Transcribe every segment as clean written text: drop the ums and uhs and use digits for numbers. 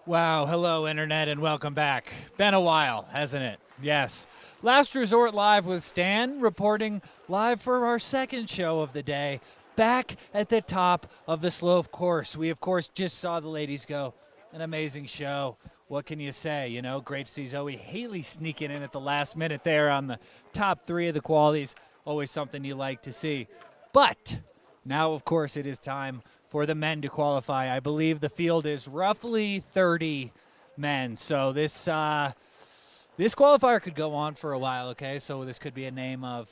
Wow, hello Internet and welcome back. Been a while, hasn't it? Yes. Last Resort Live with Stan, reporting live for our second show of the day, back at the top of the slope course. We, of course, just saw the ladies go. An amazing show. What can you say? You know, great to see Zoe Haley sneaking in at the last minute there on the top three of the qualities. Always something you like to see. But now, of course, it is time for the men to qualify. I believe the field is roughly 30 men. So this qualifier could go on for a while, okay? So this could be a name of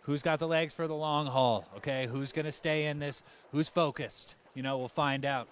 who's got the legs for the long haul, okay? Who's going to stay in this? Who's focused? You know, we'll find out.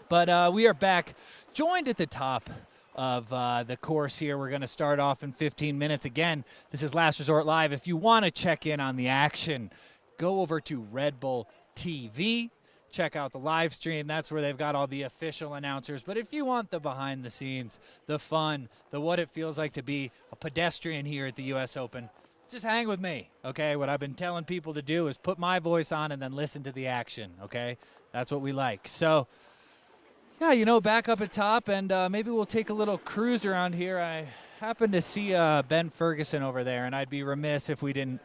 But we are back, joined at the top of the course here. We're going to start off in 15 minutes. Again, this is Last Resort Live. If you want to check in on the action, go over to Red Bull TV. Check out the live stream. That's where they've got all the official announcers. But if you want the behind the scenes, the fun, the what it feels like to be a pedestrian here at the US Open, just hang with me, okay? What I've been telling people to do is put my voice on and then listen to the action, okay? That's what we like. So, yeah, you know, back up at top, and maybe we'll take a little cruise around here. I happen to see Ben Ferguson over there, and I'd be remiss if we didn't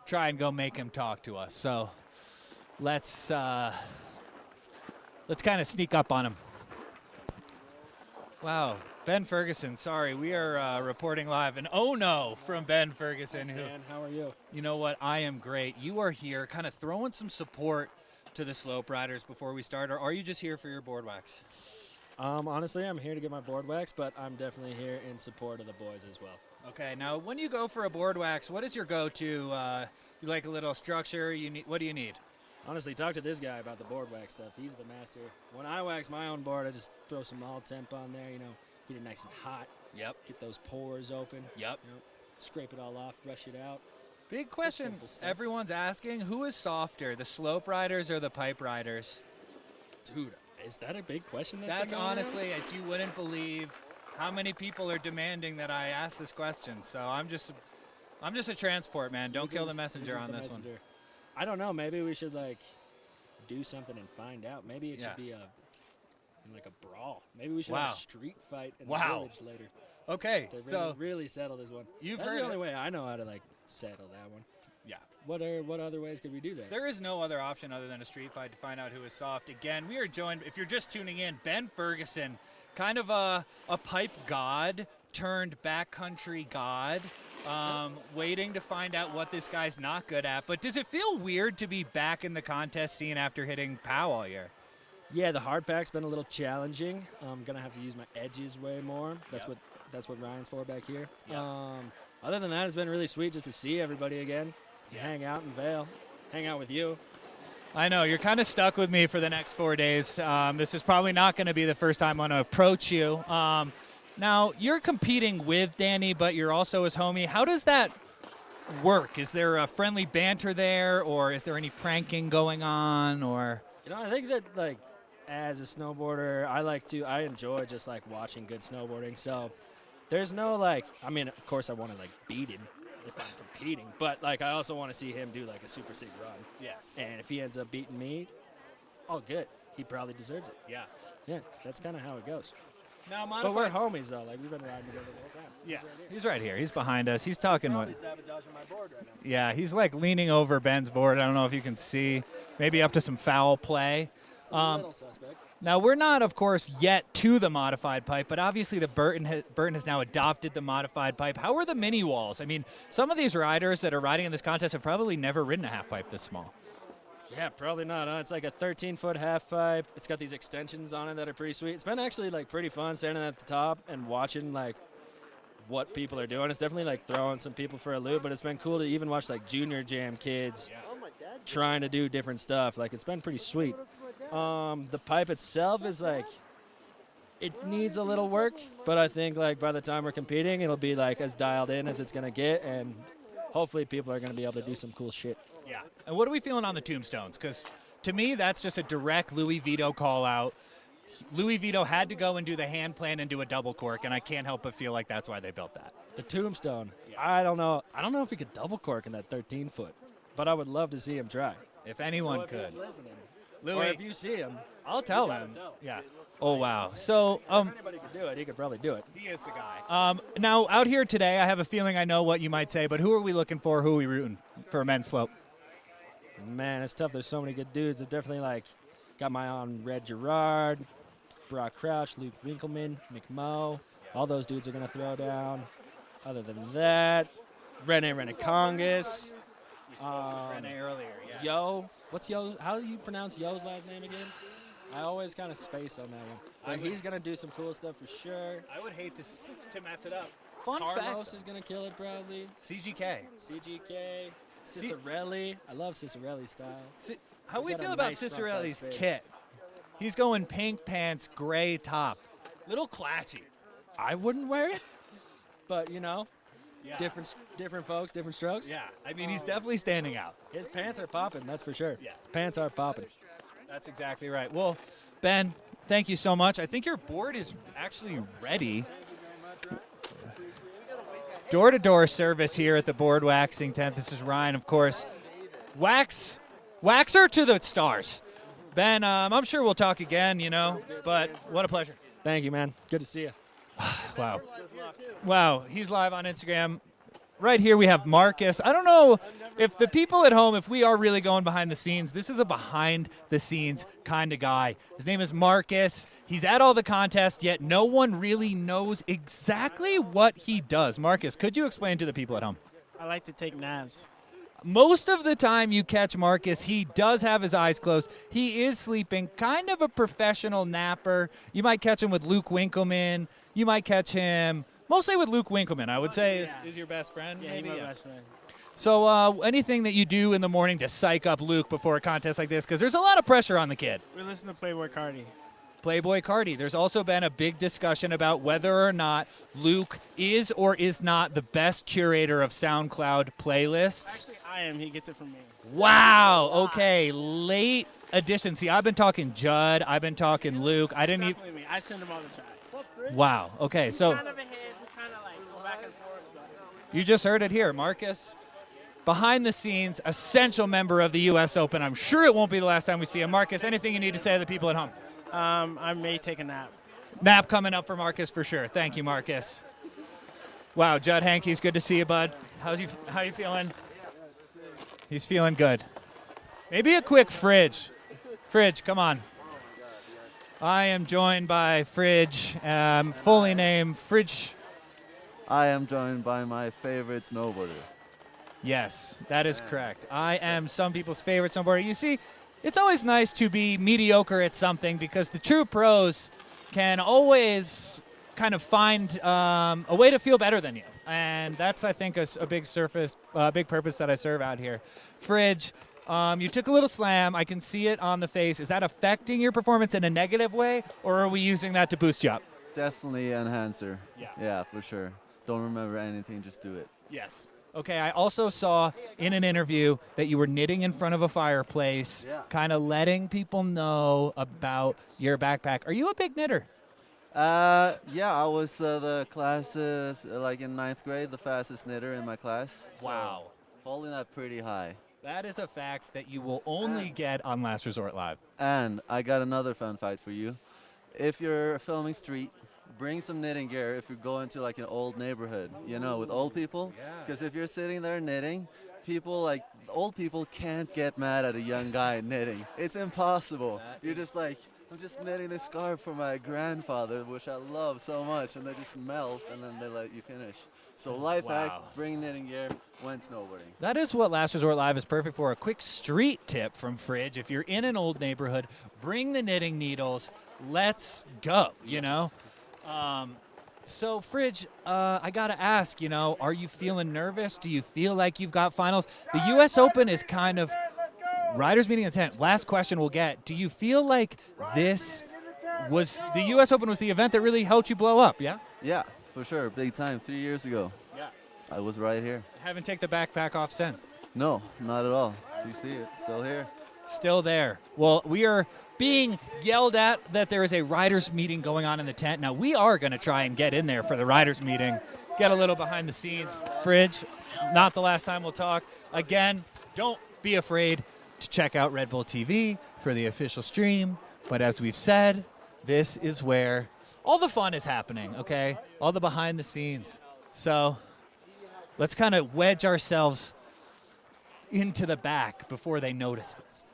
try and go make him talk to us. So let's kind of sneak up on him. Wow, Ben Ferguson, sorry, we are reporting live. And oh no, from Ben Ferguson. Hi, Stan, how are you? You know what, I am great. You are here kind of throwing some support to the slope riders before we start, or are you just here for your board wax? Honestly, I'm here to get my board wax, but I'm definitely here in support of the boys as well. Okay, now when you go for a board wax, what is your go-to? You like a little structure? What do you need? Honestly, talk to this guy about the board wax stuff. He's the master. When I wax my own board, I just throw some all temp on there, you know, get it nice and hot. Yep. Get those pores open. Yep. You know, scrape it all off, brush it out. Big question everyone's asking, who is softer, the slope riders or the pipe riders? Dude, is that a big question? That's honestly, you wouldn't believe how many people are demanding that I ask this question. So I'm just a transport man. Don't kill the messenger on this one. I don't know. Maybe we should like do something and find out. Maybe it should be like a brawl. Maybe we should have a street fight in the village later. Okay, to so really settle this one. That's the only way I know how to like settle that one. Yeah. What other ways could we do that? There is no other option other than a street fight to find out who is soft. Again, we are joined, if you're just tuning in, Ben Ferguson, kind of a pipe god turned backcountry god. Waiting to find out what this guy's not good at. But does it feel weird to be back in the contest scene after hitting POW all year? Yeah, the hard pack's been a little challenging. I'm gonna have to use my edges way more. That's what Ryan's for back here. Yep. Other than that, it's been really sweet just to see everybody again. Hang out in Vail, hang out with you. I know, you're kind of stuck with me for the next 4 days. This is probably not going to be the first time I'm going to approach you. Now, you're competing with Danny, but you're also his homie. How does that work? Is there a friendly banter there, or is there any pranking going on? Or You know, I think that, like, as a snowboarder, I enjoy just, like, watching good snowboarding. So there's no, like, I mean, of course I want to, like, beat him if I'm competing. But, like, I also want to see him do, like, a super sick run. Yes. And if he ends up beating me, all good. He probably deserves it. Yeah. Yeah, that's kind of how it goes. Now, but we're homies, though. Like, we've been riding together the whole time. Yeah, he's right here. He's behind us. He's talking with. Sabotaging my board right now. Yeah, he's like leaning over Ben's board. I don't know if you can see. Maybe up to some foul play. It's a little suspect. Now, we're not, of course, yet to the modified pipe, but obviously the Burton has now adopted the modified pipe. How are the mini walls? I mean, some of these riders that are riding in this contest have probably never ridden a half pipe this small. Yeah, probably not. It's like a 13-foot half pipe. It's got these extensions on it that are pretty sweet. It's been actually like pretty fun standing at the top and watching like what people are doing. It's definitely like throwing some people for a loop, but it's been cool to even watch like junior jam kids trying to do different stuff. Like, it's been pretty sweet. The pipe itself is like, it needs a little work, but I think like by the time we're competing, it'll be like as dialed in as it's gonna get, and hopefully people are gonna be able to do some cool shit. Yeah. And what are we feeling on the tombstones? Because to me, that's just a direct Louis Vito call out. Louis Vito had to go and do the hand plan and do a double cork, and I can't help but feel like that's why they built that. The tombstone. Yeah. I don't know if he could double cork in that 13-foot, but I would love to see him try. If anyone could. He's listening, Louis. Or if you see him, I'll tell him. Yeah. Oh, wow. So, if anybody could do it, he could probably do it. he is the guy. Now, out here today, I have a feeling I know what you might say, but who are we looking for? Who are we rooting for a men's slope? Man, it's tough. There's so many good dudes. I've definitely got my eye on Red Gerard, Brock Crouch, Luke Winkelmann, McMo. All those dudes are going to throw down. Other than that, Rene Renekongas. Rene earlier, yeah. Yo. What's Yo? How do you pronounce Yo's last name again? I always kind of space on that one. But he's going to do some cool stuff for sure. I would hate to mess it up. Fun Carlos fact. is going to kill it probably. CGK. CGK. Ciccarelli. I love Ciccarelli's style. How He's we got a feel about nice frontside Ciccarelli's space. kit? He's going pink pants, gray top. Little classy. I wouldn't wear it. But, you know, Yeah. different folks, different strokes. Yeah. I mean, he's definitely standing out. His pants are popping, that's for sure. Yeah. Pants are popping. That's exactly right. Well, Ben, thank you so much. I think your board is actually ready. Door-to-door service here at the board waxing tent. This is Ryan, of course. Waxer to the stars. Ben, I'm sure we'll talk again, but what a pleasure. Thank you, man. Good to see you. Wow. Wow, he's live on Instagram. Right here we have Marcus. I don't know if the people at home, if we are really going behind the scenes, this is a behind the scenes kind of guy. His name is Marcus. He's at all the contests, yet no one really knows exactly what he does. Marcus, could you explain to the people at home? I like to take naps. Most of the time you catch Marcus, he does have his eyes closed. He is sleeping, kind of a professional napper. You might catch him with Luke Winkelmann. You might catch him mostly with Luke Winkelmann, I would say, is your best friend. Yeah, maybe? he's my best friend. So anything that you do in the morning to psych up Luke before a contest like this? Because there's a lot of pressure on the kid. We listen to Playboy Cardi. Playboy Cardi. There's also been a big discussion about whether or not Luke is or is not the best curator of SoundCloud playlists. Actually, I am. He gets it from me. Wow. Okay. Late addition. See, I've been talking Judd. I've been talking Luke. I didn't even. Definitely me. I send him all the tracks. Wow. Okay. So Kind of ahead. We kind of go back and forth. you just heard it here, Marcus. Behind the scenes, essential member of the U.S. Open. I'm sure it won't be the last time we see him. Marcus, anything you need to say to the people at home? I may take a nap. Nap coming up for Marcus for sure. Thank you, Marcus. Wow, Judd Henkes, good to see you, bud. How you feeling? He's feeling good. Maybe a quick Fridge. Fridge, come on. I am joined by Fridge, fully named Fridge. I am joined by my favorite snowboarder. Yes, that is correct. I am some people's favorite snowboarder. You see, it's always nice to be mediocre at something because the true pros can always kind of find a way to feel better than you. And that's, I think, a big purpose that I serve out here. Fridge, you took a little slam. I can see it on the face. Is that affecting your performance in a negative way, or are we using that to boost you up? Definitely enhancer. Yeah. Yeah, for sure. Don't remember anything, just do it. Yes. Okay, I also saw in an interview that you were knitting in front of a fireplace, kind of letting people know about your backpack. Are you a big knitter? Yeah, I was the classes, like in 9th grade, the fastest knitter in my class. Wow. So holding that pretty high. That is a fact that you will only get on Last Resort Live. And I got another fun fact for you. If you're filming street, bring some knitting gear if you're going to like an old neighborhood, with old people. Because if you're sitting there knitting, old people can't get mad at a young guy knitting. It's impossible. You're just like, I'm just knitting this scarf for my grandfather, which I love so much, and they just melt, and then they let you finish. So life hack, bring knitting gear when snowboarding. That is what Last Resort Live is perfect for. A quick street tip from Fridge. If you're in an old neighborhood, bring the knitting needles. Let's go, So, Fridge, I got to ask, are you feeling nervous? Do you feel like you've got finals? The U.S. Open is kind of riders meeting in the tent. Last question we'll get. Do you feel like the U.S. Open was the event that really helped you blow up, yeah? Yeah, for sure. Big time. 3 years ago. Yeah. I was right here. Haven't taken the backpack off since? No, not at all. You see it. Still here. Still there. Well, we are being yelled at that there is a riders meeting going on in the tent. Now, we are going to try and get in there for the riders meeting, get a little behind the scenes. Fridge, not the last time we'll talk. Again, don't be afraid to check out Red Bull TV for for the official stream, but as we've said, this is where all the fun is happening, okay? All the behind the scenes. So let's kind of wedge ourselves into the back before they notice us.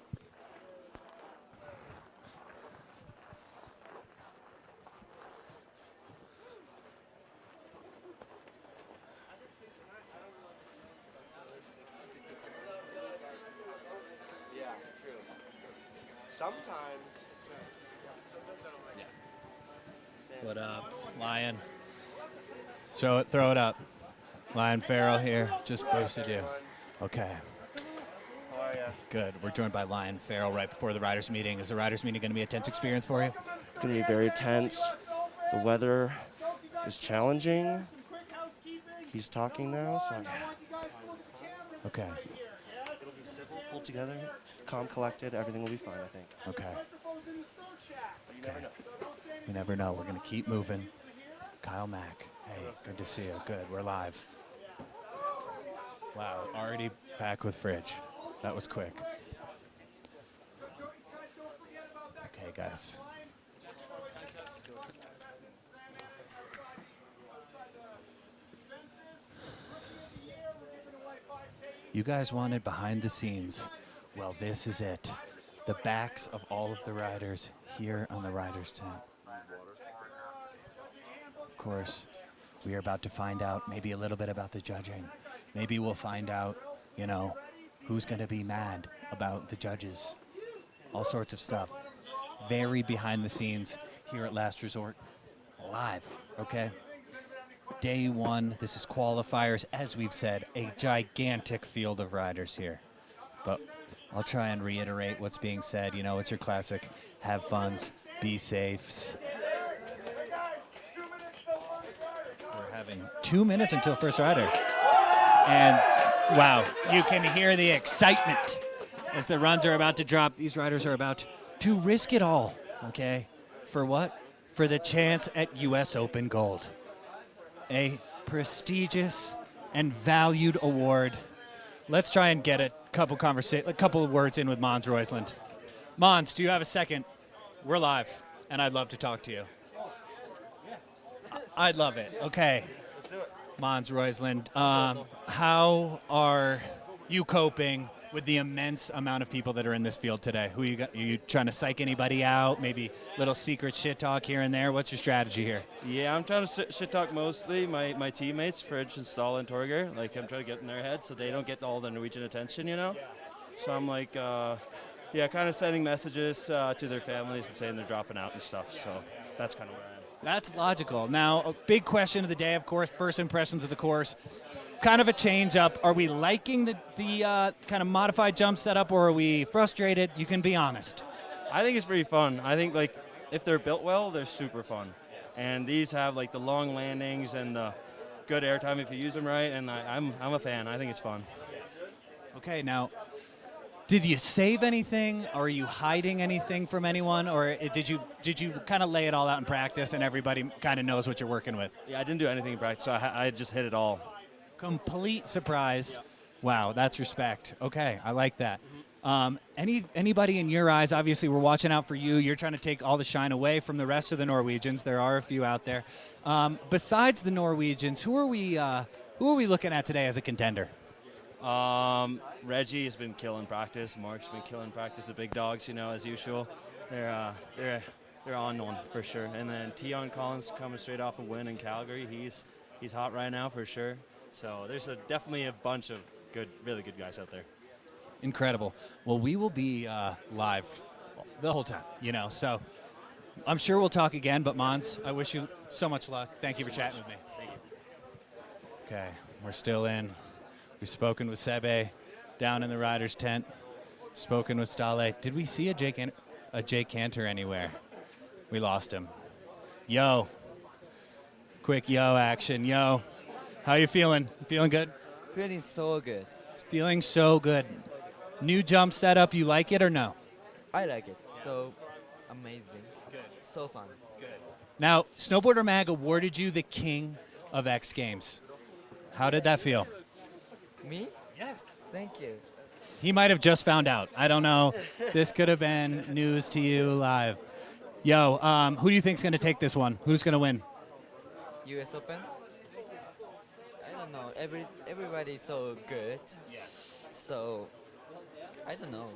Sometimes. What up, Lion? Throw it up. Lion Farrell here. Just boosted you. Okay. How are you? Good. We're joined by Lion Farrell right before the riders' meeting. Is the riders' meeting going to be a tense experience for you? It's going to be very tense. The weather is challenging. He's talking now, so Okay. it'll be civil, pulled together, calm, collected. Everything will be fine, I think. Okay. But you never know. We never know. We're going to keep moving. Kyle Mack. Hey, good to see you. Good. We're live. Wow. Already back with Fridge. That was quick. Okay, guys. You guys wanted behind the scenes. Well, this is it. The backs of all of the riders here on the riders tent. Of course, we are about to find out maybe a little bit about the judging. Maybe we'll find out, you know, who's going to be mad about the judges. All sorts of stuff. Very behind the scenes here at Last Resort. Live, okay? Day one, this is qualifiers. As we've said, a gigantic field of riders here. But I'll try and reiterate what's being said. You know, it's your classic have funs, be safes. We're having 2 minutes until first rider. And wow, you can hear the excitement as the runs are about to drop. These riders are about to risk it all, okay? For what? For the chance at US Open gold. A prestigious and valued award. Let's try and get a couple of words in with Mons Roisland. Mons, do you have a second? We're live, and I'd love to talk to you. I'd love it. Okay. Let's do it. Mons Roisland, how are you coping with the immense amount of people that are in this field today? Who you got? Are you trying to psych anybody out? Maybe little secret shit talk here and there? What's your strategy here? Yeah, I'm trying to shit talk mostly my teammates, Fridge and Stahl and Thorgren. Like, I'm trying to get in their head so they don't get all the Norwegian attention, you know? So I'm like, kind of sending messages to their families and saying they're dropping out and stuff. So that's kind of where I am. That's logical. Now, a big question of the day, of course, first impressions of the course. Kind of a change up. Are we liking the kind of modified jump setup, or are we frustrated? You can be honest. I think it's pretty fun. I think, like, if they're built well, they're super fun. And these have, like, the long landings and the good airtime if you use them right, and I'm a fan. I think it's fun. Okay, now, did you save anything? Are you hiding anything from anyone, or did you kind of lay it all out in practice and everybody kind of knows what you're working with? Yeah, I didn't do anything in practice. So I just hit it all. Complete surprise. Wow, that's respect. Okay, I like that. Anybody in your eyes? Obviously, we're watching out for you. You're trying to take all the shine away from the rest of the Norwegians. There are a few out there. Besides the Norwegians, who are we looking at today as a contender? Reggie has been killing practice. Mark's been killing practice. The big dogs, you know, as usual. They're on one for sure. And then Tion Collins coming straight off a win in Calgary. He's hot right now for sure. So there's definitely a bunch of really good guys out there. Incredible. Well, we will be live the whole time, you know. So I'm sure we'll talk again. But Mons, I wish you so much luck. Thank you for chatting with me. Thank you. Okay, we're still in. We've spoken with Sebe down in the riders' tent. Spoken with Stale. Did we see a Jake Canter anywhere? We lost him. Yo. Quick yo action. Yo. How you feeling? You feeling good? Feeling so good. Feeling so good. New jump setup. You like it or no? I like it. So amazing. Good. So fun. Good. Now, Snowboarder Mag awarded you the King of X Games. How did that feel? Me? Yes. Thank you. He might have just found out. I don't know. This could have been news to you live. Yo, who do you think's going to take this one? Who's going to win? US Open? I don't know. Everybody's so good. So, I don't know.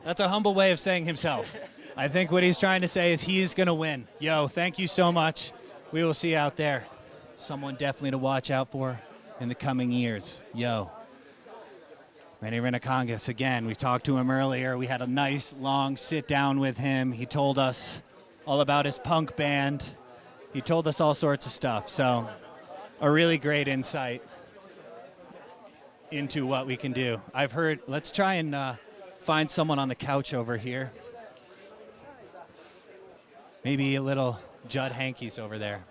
That's a humble way of saying himself. I think what he's trying to say is he's going to win. Yo, thank you so much. We will see you out there. Someone definitely to watch out for in the coming years. Yo. Rennie Rinacongas, again, we talked to him earlier. We had a nice, long sit-down with him. He told us all about his punk band. He told us all sorts of stuff. So, a really great insight into what we can do. I've heard, let's try and find someone on the couch over here. Maybe a little Judd Henkes over there.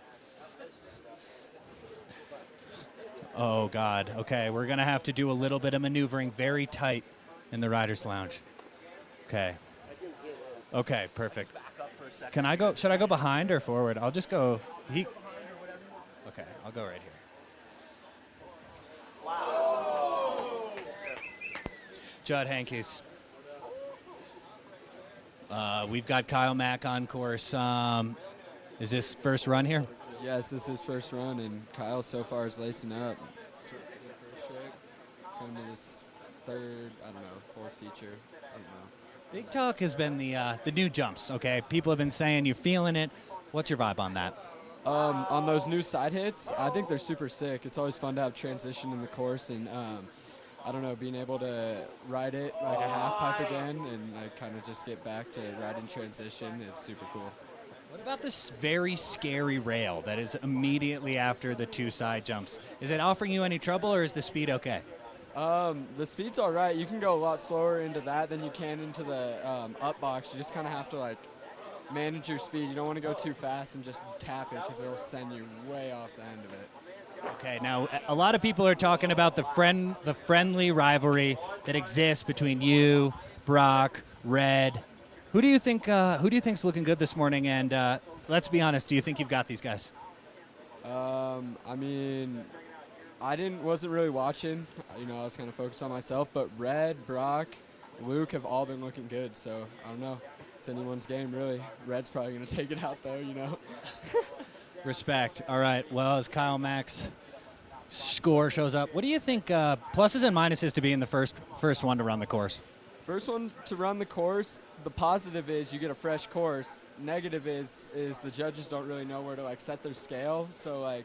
Oh, God. Okay, we're going to have to do a little bit of maneuvering very tight in the Riders Lounge. Okay. Okay, perfect. Can I go? Should I go behind or forward? I'll just go. Okay, I'll go right here. Judd Henkes. We've got Kyle Mack on course. Is this first run here? Yes, this is first run, and Kyle so far is lacing up. Coming to this third, I don't know, fourth feature. I don't know. Big talk has been the new jumps. Okay, people have been saying you're feeling it. What's your vibe on that? On those new side hits, I think they're super sick. It's always fun to have transition in the course, and I don't know, being able to ride it like a half pipe again and like kind of just get back to riding transition is super cool. What about this very scary rail that is immediately after the two side jumps? Is it offering you any trouble, or is the speed okay? The speed's all right. You can go a lot slower into that than you can into the up box. You just kind of have to like manage your speed. You don't want to go too fast and just tap it because it'll send you way off the end of it. Okay, now a lot of people are talking about the friendly rivalry that exists between you, Brock, Red. Who do you think's looking good this morning? And let's be honest, do you think you've got these guys? I mean, wasn't really watching. You know, I was kind of focused on myself. But Red, Brock, Luke have all been looking good. So I don't know. It's anyone's game, really. Red's probably gonna take it out though. You know. Respect. All right. Well, as Kyle Mack's score shows up, what do you think pluses and minuses to be in the first one to run the course? First one to run the course, the positive is you get a fresh course. Negative is the judges don't really know where to like set their scale. So like,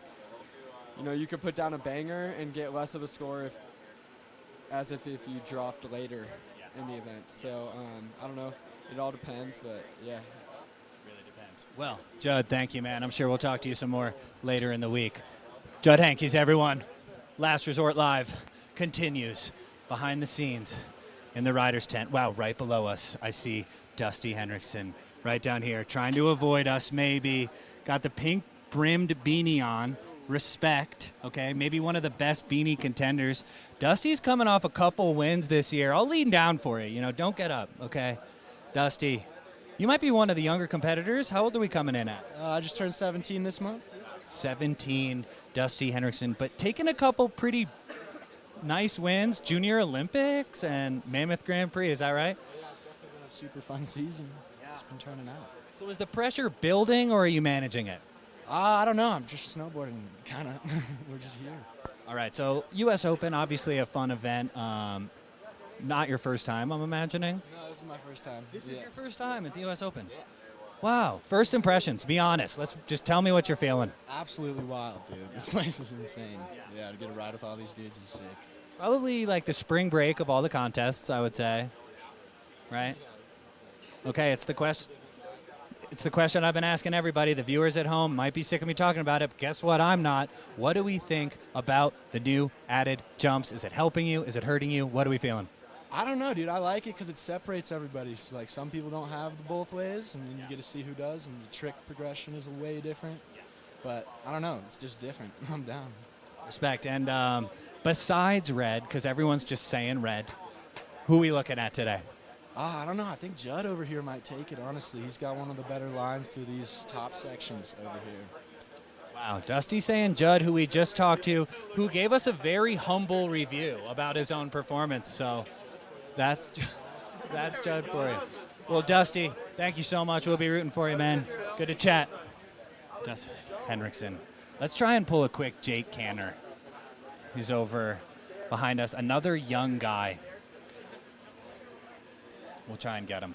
you know, you could put down a banger and get less of a score if you dropped later in the event. So I don't know. It all depends, but yeah. Really depends. Well, Judd, thank you, man. I'm sure we'll talk to you some more later in the week. Judd Henkes, everyone. Last Resort Live continues behind the scenes in the rider's tent. Wow, right below us, I see Dusty Hendrickson right down here trying to avoid us maybe. Got the pink brimmed beanie on. Respect, okay? Maybe one of the best beanie contenders. Dusty's coming off a couple wins this year. I'll lean down for you. You know, don't get up, okay? Dusty, you might be one of the younger competitors. How old are we coming in at? I just turned 17 this month. 17, Dusty Hendrickson, but taking a couple pretty nice wins, Junior Olympics and Mammoth Grand Prix, is that right? Yeah, it's definitely been a super fun season. Yeah. It's been turning out. So is the pressure building or are you managing it? I don't know. I'm just snowboarding, kind of. We're just here. All right, so US Open, obviously a fun event. Not your first time, I'm imagining? No, this is my first time. This is your first time at the US Open? Yeah. Wow. First impressions, be honest. Let's just tell me what you're feeling. Absolutely wild, dude. This place is insane. Yeah, to get a ride with all these dudes is sick. Probably like the spring break of all the contests, I would say. Right? Okay, it's the question I've been asking everybody. The viewers at home might be sick of me talking about it, but guess what? I'm not. What do we think about the new added jumps? Is it helping you? Is it hurting you? What are we feeling? I don't know, dude. I like it because it separates everybody. So, like, some people don't have the both ways, and then you get to see who does, and the trick progression is way different. But I don't know. It's just different. I'm down. Respect. And besides Red, because everyone's just saying Red, who are we looking at today? I don't know. I think Judd over here might take it, honestly. He's got one of the better lines through these top sections over here. Wow. Dusty saying Judd, who we just talked to, who gave us a very humble review about his own performance. So That's Judd for you. Well, Dusty, thank you so much. We'll be rooting for you, man. Good to chat. Dusty Hendrickson. Let's try and pull a quick Jake Canter. He's over behind us. Another young guy. We'll try and get him.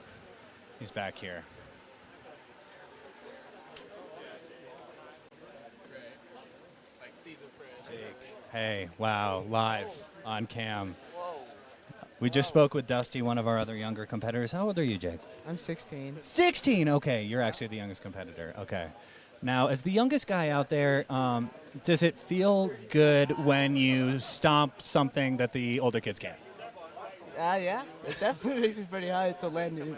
He's back here. Jake. Hey, wow, live on cam. We just spoke with Dusty, one of our other younger competitors. How old are you, Jake? I'm 16. 16, okay. You're actually the youngest competitor. Okay. Now, as the youngest guy out there, does it feel good when you stomp something that the older kids can't? Yeah, it definitely makes me pretty high to land new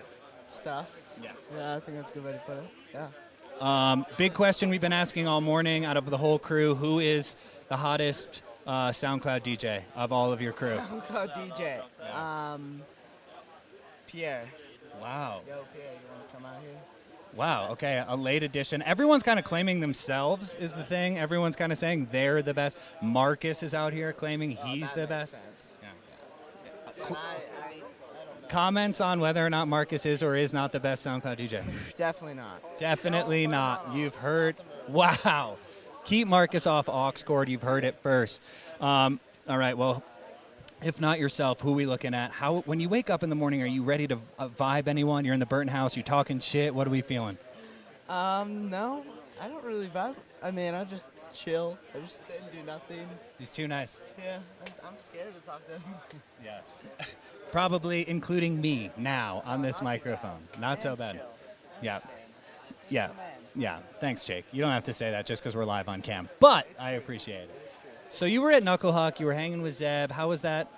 stuff. Yeah. Yeah, I think that's a good way to put it. Yeah. Big question we've been asking all morning out of the whole crew. Who is the hottest SoundCloud DJ of all of your crew? SoundCloud DJ. Yeah. Pierre. Wow. Yo, Pierre, you want to come out here? Wow, okay, a late edition. Everyone's kind of claiming themselves is the thing. Everyone's kind of saying they're the best. Marcus is out here claiming he's the best. Sense. Yeah. Comments on whether or not Marcus is or is not the best SoundCloud DJ? Definitely not. Definitely not. You've heard. Wow. Keep Marcus off aux cord. You've heard it first. All right, well, if not yourself, who are we looking at? How, when you wake up in the morning, are you ready to vibe anyone? You're in the Burton house. You talking shit. What are we feeling? No, I don't really vibe. I mean, I just chill. I just sit and do nothing. He's too nice. Yeah, I'm scared to talk to him. Yes. Probably including me now on this microphone. Not so bad. Yeah. Yeah. Yeah. Thanks, Jake. You don't have to say that just because we're live on cam. But I appreciate it. So you were at Knucklehuck. You were hanging with Zeb. How was that?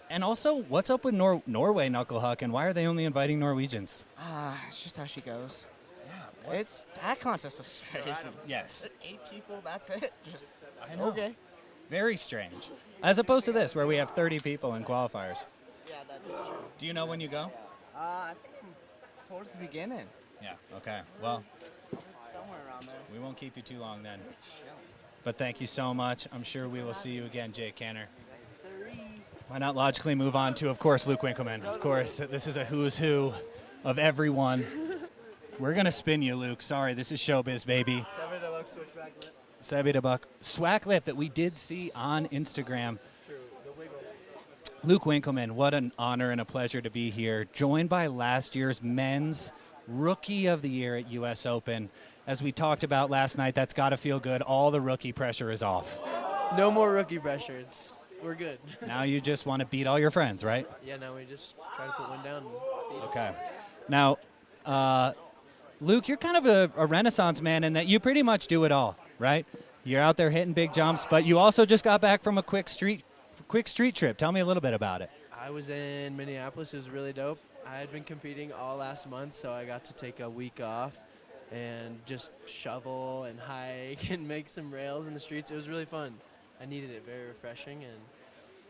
And also, what's up with Norway Knucklehuck, and why are they only inviting Norwegians? It's just how she goes. Yeah. It's that contest is crazy. Yes. 8 people. That's it. Just I know. okay. Very strange. As opposed to this, where we have 30 people in qualifiers. Yeah, that is true. Do you know when you go? I think towards the beginning. Yeah. Okay. Well, It's somewhere around there. we won't keep you too long then. But thank you so much. I'm sure we will see you again, Jake Canter. Why not logically move on to, of course, Luke Winkelmann. Of course, this is a who's who of everyone. We're going to spin you, Luke. Sorry, this is showbiz, baby. Sebi de Buck swag lip that we did see on Instagram. Luke Winkelmann, what an honor and a pleasure to be here, joined by last year's men's Rookie of the Year at US Open. As we talked about last night, that's got to feel good. All the rookie pressure is off. No more rookie pressure. We're good. Now you just want to beat all your friends, right? Yeah, now we just try to put one down. Okay. Now, Luke, you're kind of a renaissance man in that you pretty much do it all, right? You're out there hitting big jumps, but you also just got back from a quick street trip. Tell me a little bit about it. I was in Minneapolis. It was really dope. I had been competing all last month, so I got to take a week off and just shovel and hike and make some rails in the streets. It was really fun. I needed it. Very refreshing and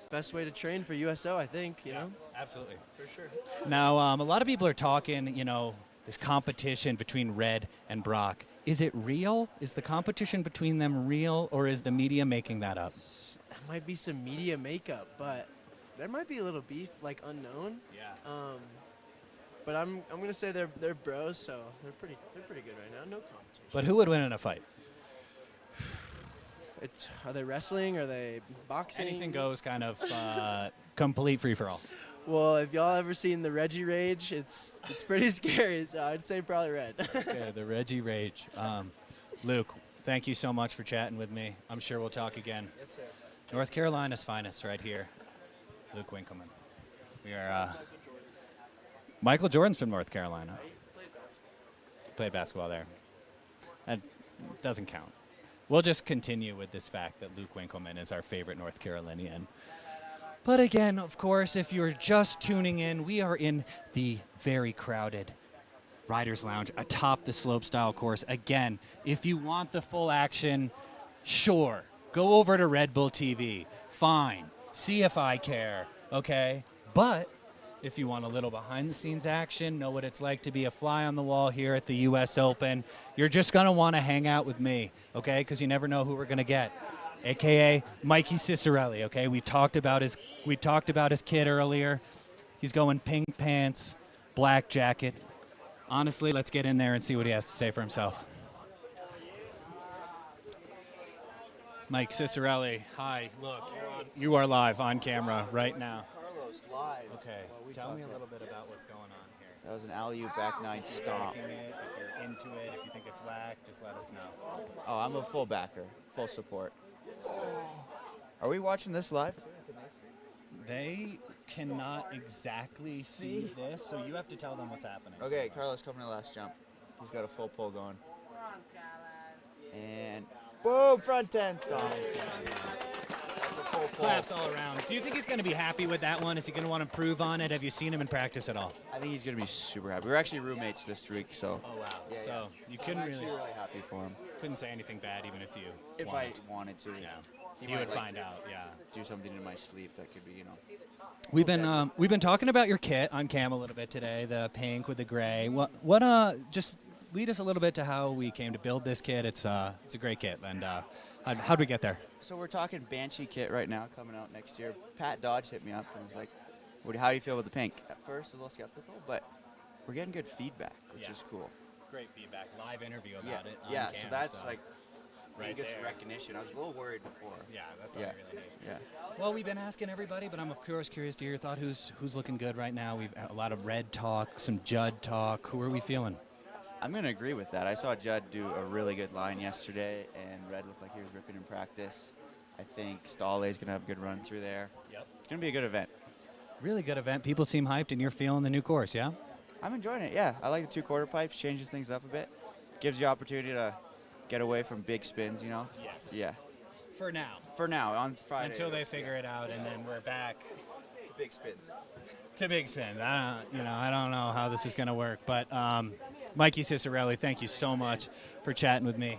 best way to train for USO, I think, you know? Absolutely. For sure. Now, a lot of people are talking, this competition between Red and Brock. Is it real? Is the competition between them real, or is the media making that up? That might be some media makeup, but there might be a little beef, like unknown. Yeah. But I'm gonna say they're bros, so they're pretty good right now. No competition. But who would win in a fight? Are they wrestling? Are they boxing? Anything goes, kind of complete free for all. Well, if y'all ever seen the Reggie Rage, it's pretty scary. So I'd say probably Red. Okay, the Reggie Rage. Luke, thank you so much for chatting with me. I'm sure we'll talk again. Yes, sir. North Carolina's finest right here. Luke Winkelmann. We are Michael Jordan's from North Carolina. Played basketball there. That doesn't count. We'll just continue with this fact that Luke Winkelmann is our favorite North Carolinian. But again, of course, if you're just tuning in, we are in the very crowded Riders Lounge atop the Slopestyle course. Again, if you want the full action, sure, go over to Red Bull TV. Fine. See if I care, okay? But if you want a little behind-the-scenes action, know what it's like to be a fly on the wall here at the US Open, you're just going to want to hang out with me, okay? Because you never know who we're going to get, a.k.a. Mikey Ciccarelli, okay? We talked about his kid earlier. He's going pink pants, black jacket. Honestly, let's get in there and see what he has to say for himself. Mike Ciccarelli, hi. Look, you are live on camera right now. Carlos live. Okay, tell me a little bit about what's going on here. That was an alley-oop back nine stomp. If you're into it, if you think it's whack, just let us know. Oh, I'm a full backer, full support. Are we watching this live? They cannot exactly see this, so you have to tell them what's happening. Okay, Carlos coming to last jump. He's got a full pull going. And boom, front 10 stomp. That's a full pull. Claps all around. Do you think he's going to be happy with that one? Is he going to want to improve on it? Have you seen him in practice at all? I think he's going to be super happy. We're actually roommates this week, so. Oh, wow. Yeah, so you couldn't I'm really happy for him. Couldn't say anything bad even if you If wanted. I wanted to. Yeah. He You might, would like, find out, yeah. Do something in my sleep that could be, you know. We've been talking about your kit on cam a little bit today, the pink with the gray. Just lead us a little bit to how we came to build this kit. It's a great kit, and how'd we get there? So we're talking Banshee kit right now, coming out next year. Pat Dodge hit me up and was like, how do you feel about the pink? At first, a little skeptical, but we're getting good feedback, which is cool. Great feedback. Live interview about it. Yeah, on so cam, that's like, right gets there. recognition. I was a little worried before. Yeah, that's all I really need. Yeah. Well, we've been asking everybody, but I'm of course curious to hear your thought. Who's looking good right now? We've had a lot of Red talk, some Judd talk. Who are we feeling? I'm going to agree with that. I saw Judd do a really good line yesterday, and Red looked like he was ripping in practice. I think Stale is going to have a good run through there. Yep. It's going to be a good event. Really good event. People seem hyped, and you're feeling the new course, yeah? I'm enjoying it, yeah. I like the 2 quarter pipes, changes things up a bit. Gives you opportunity to get away from big spins, you know? Yes. Yeah. For now. For now, on Friday. Until they figure it out, and then we're back big spins. to big spins. I don't know how this is going to work, but Mikey Ciccarelli, thank you so much for chatting with me.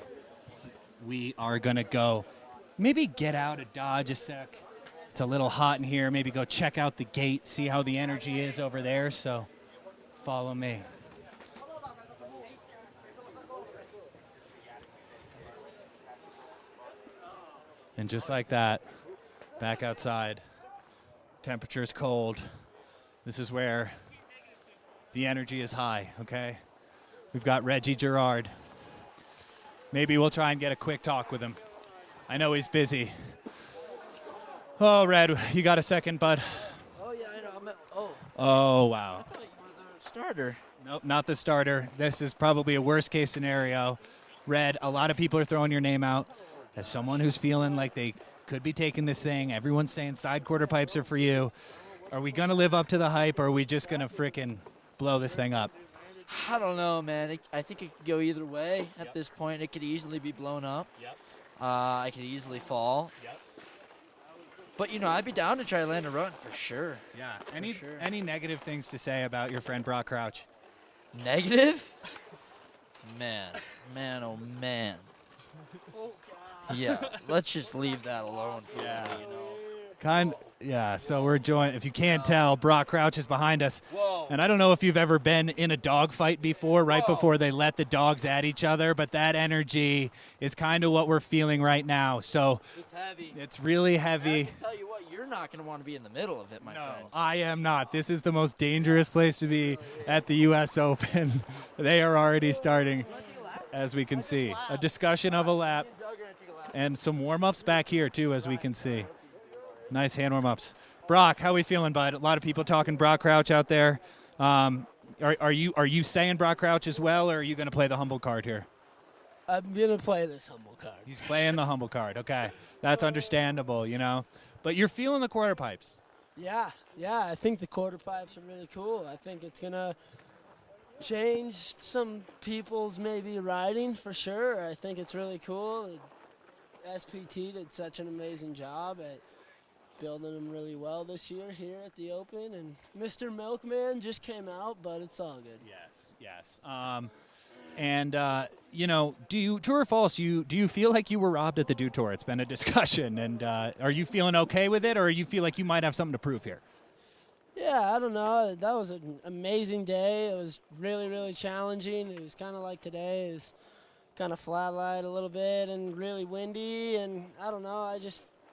We are going to go maybe get out of Dodge a sec. It's a little hot in here. Maybe go check out the gate, see how the energy is over there. So follow me. And just like that, back outside. Temperature's cold. This is where the energy is high, okay? We've got Reggie Gerard. Maybe we'll try and get a quick talk with him. I know he's busy. Oh, Red, you got a second, bud? Oh, yeah, I know. Oh, wow. I thought you were the starter. Nope, not the starter. This is probably a worst-case scenario. Red, a lot of people are throwing your name out as someone who's feeling like they could be taking this thing. Everyone's saying side quarter pipes are for you. Are we going to live up to the hype, or are we just going to frickin' blow this thing up? I don't know, man. I think it could go either way at this point. It could easily be blown up. I could easily fall. But, I'd be down to try to land a run for sure. Yeah. Any negative things to say about your friend Brock Crouch? Negative? Man, oh man. Yeah, let's just leave that alone for me, So we're joined. If you can't tell, Brock Crouch is behind us. Whoa. And I don't know if you've ever been in a dog fight before, right before they let the dogs at each other, but that energy is kind of what we're feeling right now. So It's heavy. it's really heavy. I can tell you what, you're not going to want to be in the middle of it, my friend. I am not. This is the most dangerous place to be at the US Open. They are already starting, as we can see. A discussion of a lap and some warm-ups back here, too, as we can see. Nice hand warm-ups. Brock, how we feeling, bud? A lot of people talking Brock Crouch out there. Are you saying Brock Crouch as well, or are you going to play the humble card here? I'm going to play this humble card. He's playing the humble card. Okay. That's understandable, But you're feeling the quarter pipes. Yeah, I think the quarter pipes are really cool. I think it's going to change some people's maybe riding for sure. I think it's really cool. SPT did such an amazing job at building them really well this year here at the Open, and Mr. Milkman just came out, but it's all good. Yes. Do you, true or false, do you feel like you were robbed at the Dew Tour? It's been a discussion, and are you feeling okay with it, or you feel like you might have something to prove here? Yeah, I don't know. That was an amazing day. It was really, really challenging. It was kind of like today. It was kind of flat light a little bit and really windy, and I don't know.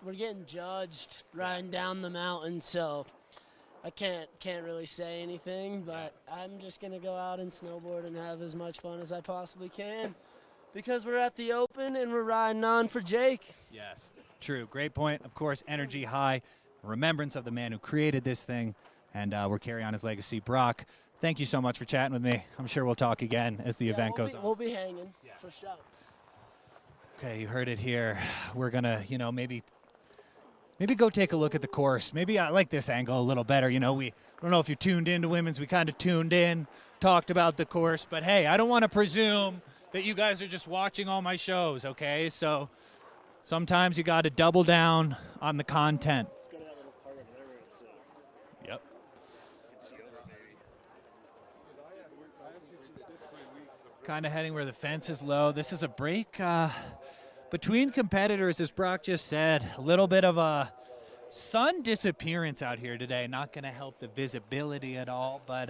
We're getting judged riding down the mountain, so I can't really say anything, but I'm just gonna go out and snowboard and have as much fun as I possibly can, because we're at the Open and we're riding on for Jake. Yes, true. Great point. Of course, energy high, remembrance of the man who created this thing, and we're carrying on his legacy. Brock, thank you so much for chatting with me. I'm sure we'll talk again as the event goes on. We'll be hanging for sure. Okay, you heard it here. We're gonna, maybe go take a look at the course. Maybe I like this angle a little better. I don't know if you tuned into women's. We kind of tuned in, talked about the course, but hey, I don't want to presume that you guys are just watching all my shows, okay? So sometimes you got to double down on the content. Yep. Kind of heading where the fence is low. This is a break between competitors, as Brock just said. A little bit of a sun disappearance out here today. Not going to help the visibility at all, but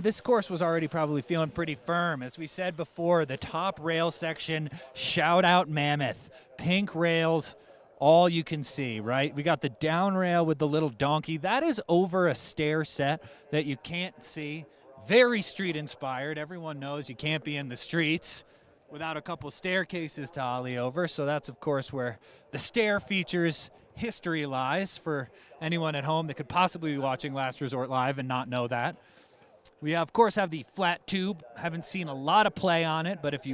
this course was already probably feeling pretty firm. As we said before, the top rail section, shout out Mammoth. Pink rails, all you can see, right? We got the down rail with the little donkey. That is over a stair set that you can't see. Very street inspired. Everyone knows you can't be in the streets without a couple staircases to ollie over. So that's, of course, where the stair features history lies for anyone at home that could possibly be watching Last Resort Live and not know that. We, of course, have the flat tube. Haven't seen a lot of play on it, but if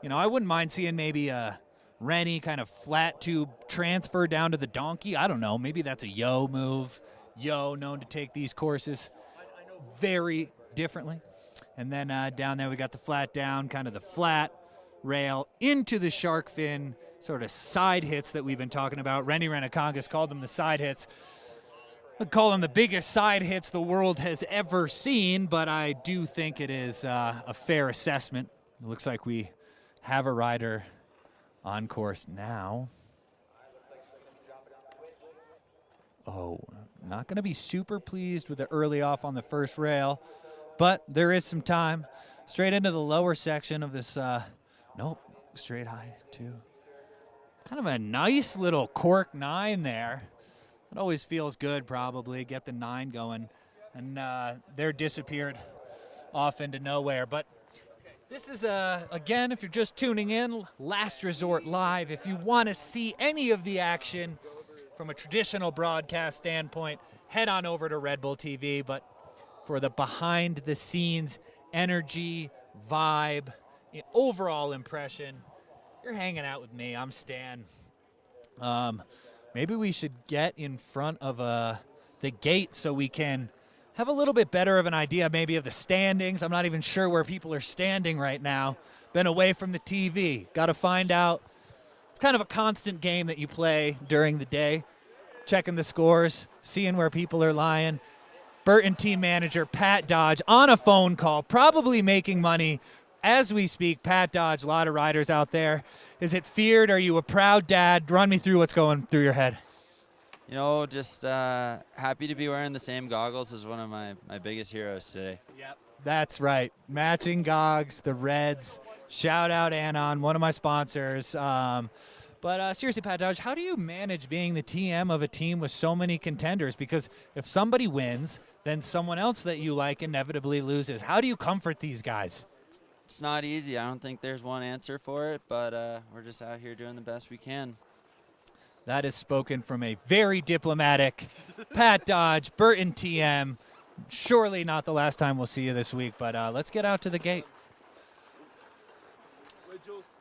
I wouldn't mind seeing maybe a Rennie kind of flat tube transfer down to the donkey. I don't know. Maybe that's a Yo move. Yo, known to take these courses very differently. And then down there we got the flat down, kind of the flat rail into the shark fin sort of side hits that we've been talking about. Rennie Renakongas called them the side hits. I'd call them the biggest side hits the world has ever seen, but I do think it is a fair assessment. It looks like we have a rider on course now. Oh, not going to be super pleased with the early off on the first rail, but there is some time. Straight into the lower section of this, nope, straight high too. Kind of a nice little cork 9 there. It always feels good, probably, get the 9 going. And they're disappeared off into nowhere. But this is, again, if you're just tuning in, Last Resort Live. If you want to see any of the action from a traditional broadcast standpoint, head on over to Red Bull TV. But for the behind-the-scenes energy, vibe, overall impression, you're hanging out with me. I'm Stan. Maybe we should get in front of the gate so we can have a little bit better of an idea maybe of the standings. I'm not even sure where people are standing right now. Been away from the TV. Got to find out. It's kind of a constant game that you play during the day. Checking the scores, seeing where people are lying. Burton team manager Pat Dodge on a phone call, probably making money as we speak. Pat Dodge, a lot of riders out there. Is it feared? Are you a proud dad? Run me through what's going through your head. Just happy to be wearing the same goggles as one of my biggest heroes today. Yep. That's right. Matching gogs, the Reds. Shout out Anon, one of my sponsors. But seriously, Pat Dodge, how do you manage being the TM of a team with so many contenders? Because if somebody wins, then someone else that you like inevitably loses. How do you comfort these guys? It's not easy. I don't think there's one answer for it, but we're just out here doing the best we can. That is spoken from a very diplomatic Pat Dodge, Burton TM. Surely not the last time we'll see you this week, but let's get out to the gate.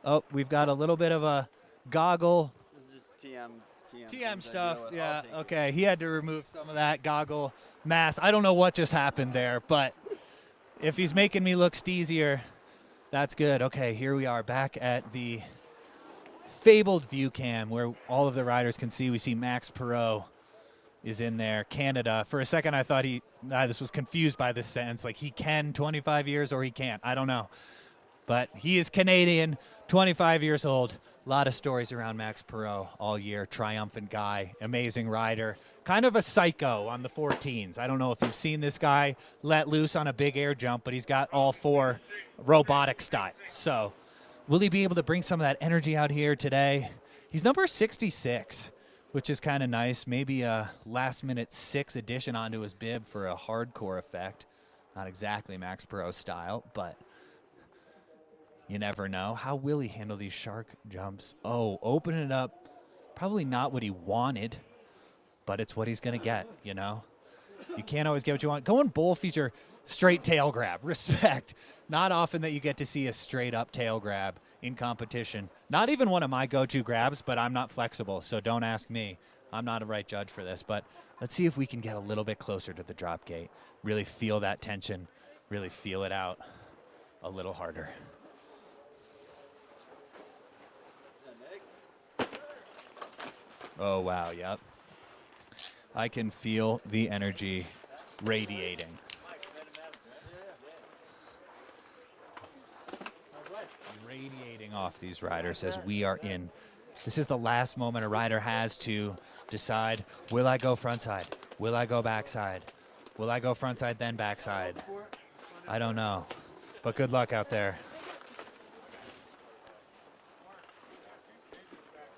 Oh, we've got a little bit of a goggle. This is TM stuff, yeah, okay. He had to remove some of that goggle mask. I don't know what just happened there, but if he's making me look steezier, that's good. Okay, here we are back at the fabled view cam where all of the riders can see. We see Max Parrot is in there, Canada. For a second, I thought this was confused by this sentence, like he can 25 years or he can't. I don't know. But he is Canadian, 25 years old. A lot of stories around Max Parrot all year. Triumphant guy, amazing rider. Kind of a psycho on the 14s. I don't know if you've seen this guy let loose on a big air jump, but he's got all 4 robotic style. So will he be able to bring some of that energy out here today? He's number 66, which is kind of nice. Maybe a last-minute 6 addition onto his bib for a hardcore effect. Not exactly Max Pro style, but you never know. How will he handle these shark jumps? Oh, open it up. Probably not what he wanted, but it's what he's going to get, you know? You can't always get what you want. Going bull feature, straight tail grab. Respect. Not often that you get to see a straight-up tail grab in competition. Not even one of my go-to grabs, but I'm not flexible, so don't ask me. I'm not a right judge for this, but let's see if we can get a little bit closer to the drop gate. Really feel that tension. Really feel it out a little harder. Oh, wow, yep. I can feel the energy radiating. Radiating off these riders as we are in. This is the last moment a rider has to decide, will I go frontside? Will I go backside? Will I go frontside then backside? I don't know, but good luck out there.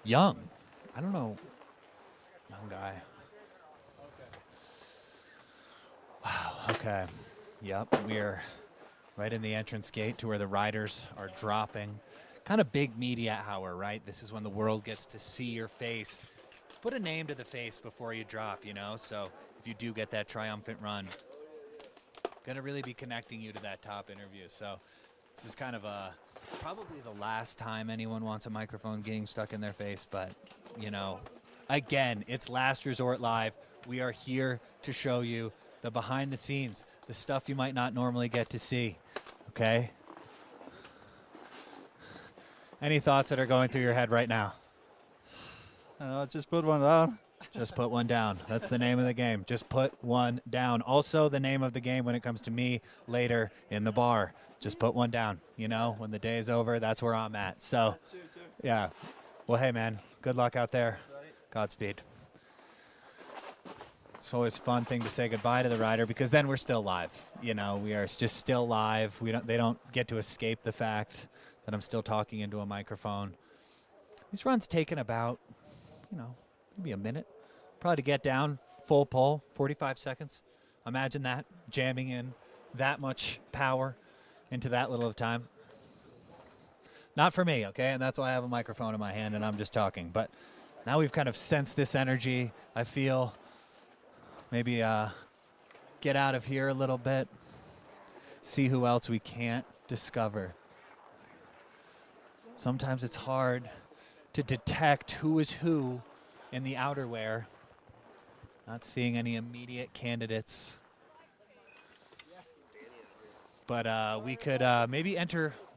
Young. I don't know. Young guy. Wow, okay. Yep, we're right in the entrance gate to where the riders are dropping. Kind of big media hour, right? This is when the world gets to see your face. Put a name to the face before you drop, you know? So if you do get that triumphant run, gonna really be connecting you to that top interview. So this is kind of probably the last time anyone wants a microphone getting stuck in their face, but you know, again, it's Last Resort Live. We are here to show you the behind the scenes, the stuff you might not normally get to see, okay? Any thoughts that are going through your head right now? Just put one down. Just put one down. That's the name of the game. Just put one down. Also the name of the game when it comes to me later in the bar. Just put one down. You know, when the day is over, that's where I'm at. So, yeah. Well, hey, man, good luck out there. Godspeed. It's always a fun thing to say goodbye to the rider because then we're still live. You know, we are just still live. They don't get to escape the fact that I'm still talking into a microphone. These runs taking about, you know, maybe a minute. Probably to get down, full pull, 45 seconds. Imagine that, jamming in that much power into that little of time. Not for me, okay? And that's why I have a microphone in my hand and I'm just talking. But now we've kind of sensed this energy. I feel maybe get out of here a little bit, see who else we can't discover. Sometimes it's hard to detect who is who in the outerwear. Not seeing any immediate candidates. But we could maybe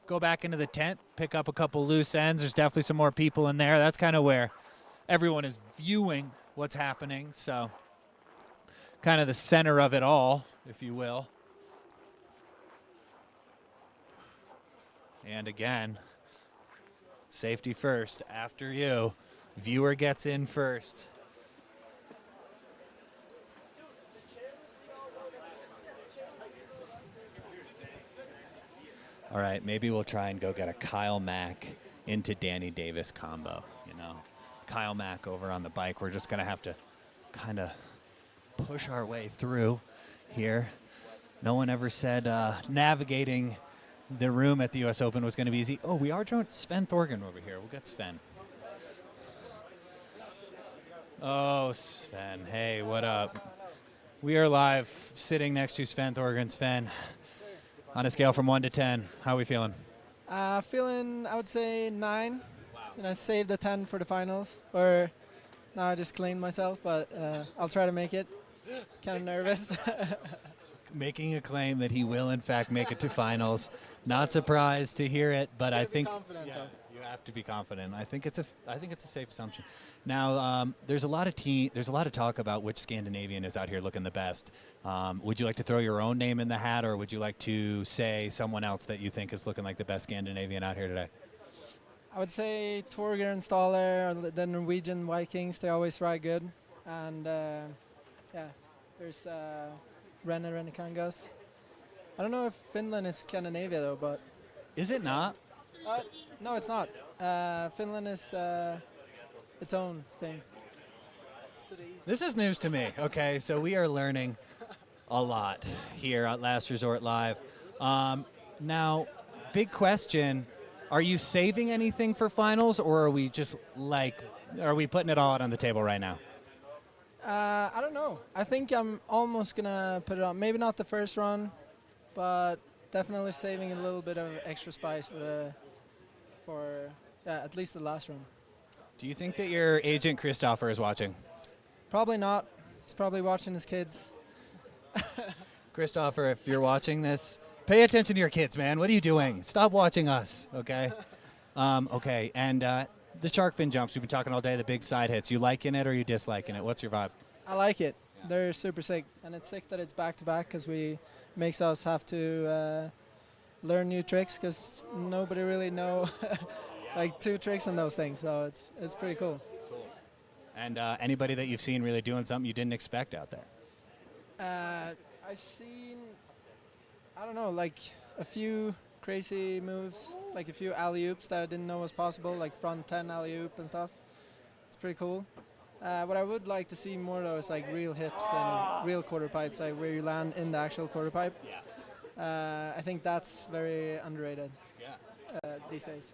go back into the tent, pick up a couple loose ends. There's definitely some more people in there. That's kind of where everyone is viewing what's happening. So kind of the center of it all, if you will. And again, safety first, after you. Viewer gets in first. All right, maybe we'll try and go get a Kyle Mack into Danny Davis combo, you know. Kyle Mack over on the bike. We're just going to have to kind of push our way through here. No one ever said navigating the room at the U.S. Open was going to be easy. Oh, we are joined Sven Thorgren over here. We'll get Sven. Oh, Sven. Hey, what up? We are live sitting next to Sven Thorgren. Sven, on a scale from 1 to 10, how are we feeling? Feeling, I would say 9. And I saved the 10 for the finals. Or now I just cleaned myself, but I'll try to make it. Kind of nervous. Making a claim that he will, in fact, make it to finals. Not surprised to hear it, but I think you have to be confident. I think it's a safe assumption. Now, there's a lot of talk about which Scandinavian is out here looking the best. Would you like to throw your own name in the hat, or would you like to say someone else that you think is looking like the best Scandinavian out here today? I would say Thorgren, Staller, the Norwegian Vikings. They always ride good, and yeah, there's Renner and Kangas. I don't know if Finland is Scandinavia though, but is it not? No, it's not. Finland is its own thing. This is news to me. Okay, so we are learning a lot here at Last Resort Live. Now, big question: are you saving anything for finals, or are we just are we putting it all out on the table right now? I don't know. I think I'm almost gonna put it on. Maybe not the first run, but definitely saving a little bit of extra spice for at least the last run. Do you think that your agent Christopher is watching? Probably not. He's probably watching his kids. Christopher, if you're watching this, pay attention to your kids, man. What are you doing? Stop watching us, okay? Okay, and the shark fin jumps, we've been talking all day, the big side hits. You liking it or you disliking it? What's your vibe? I like it. They're super sick. And it's sick that it's back-to-back because makes us have to learn new tricks because nobody really know like 2 tricks on those things. So it's pretty cool. And anybody that you've seen really doing something you didn't expect out there? I've seen, I don't know, like a few crazy moves, like a few alley-oops that I didn't know was possible, like front 10 alley-oop and stuff. It's pretty cool. What I would like to see more though is like real hips and real quarter pipes, like where you land in the actual quarter pipe. I think that's very underrated these days.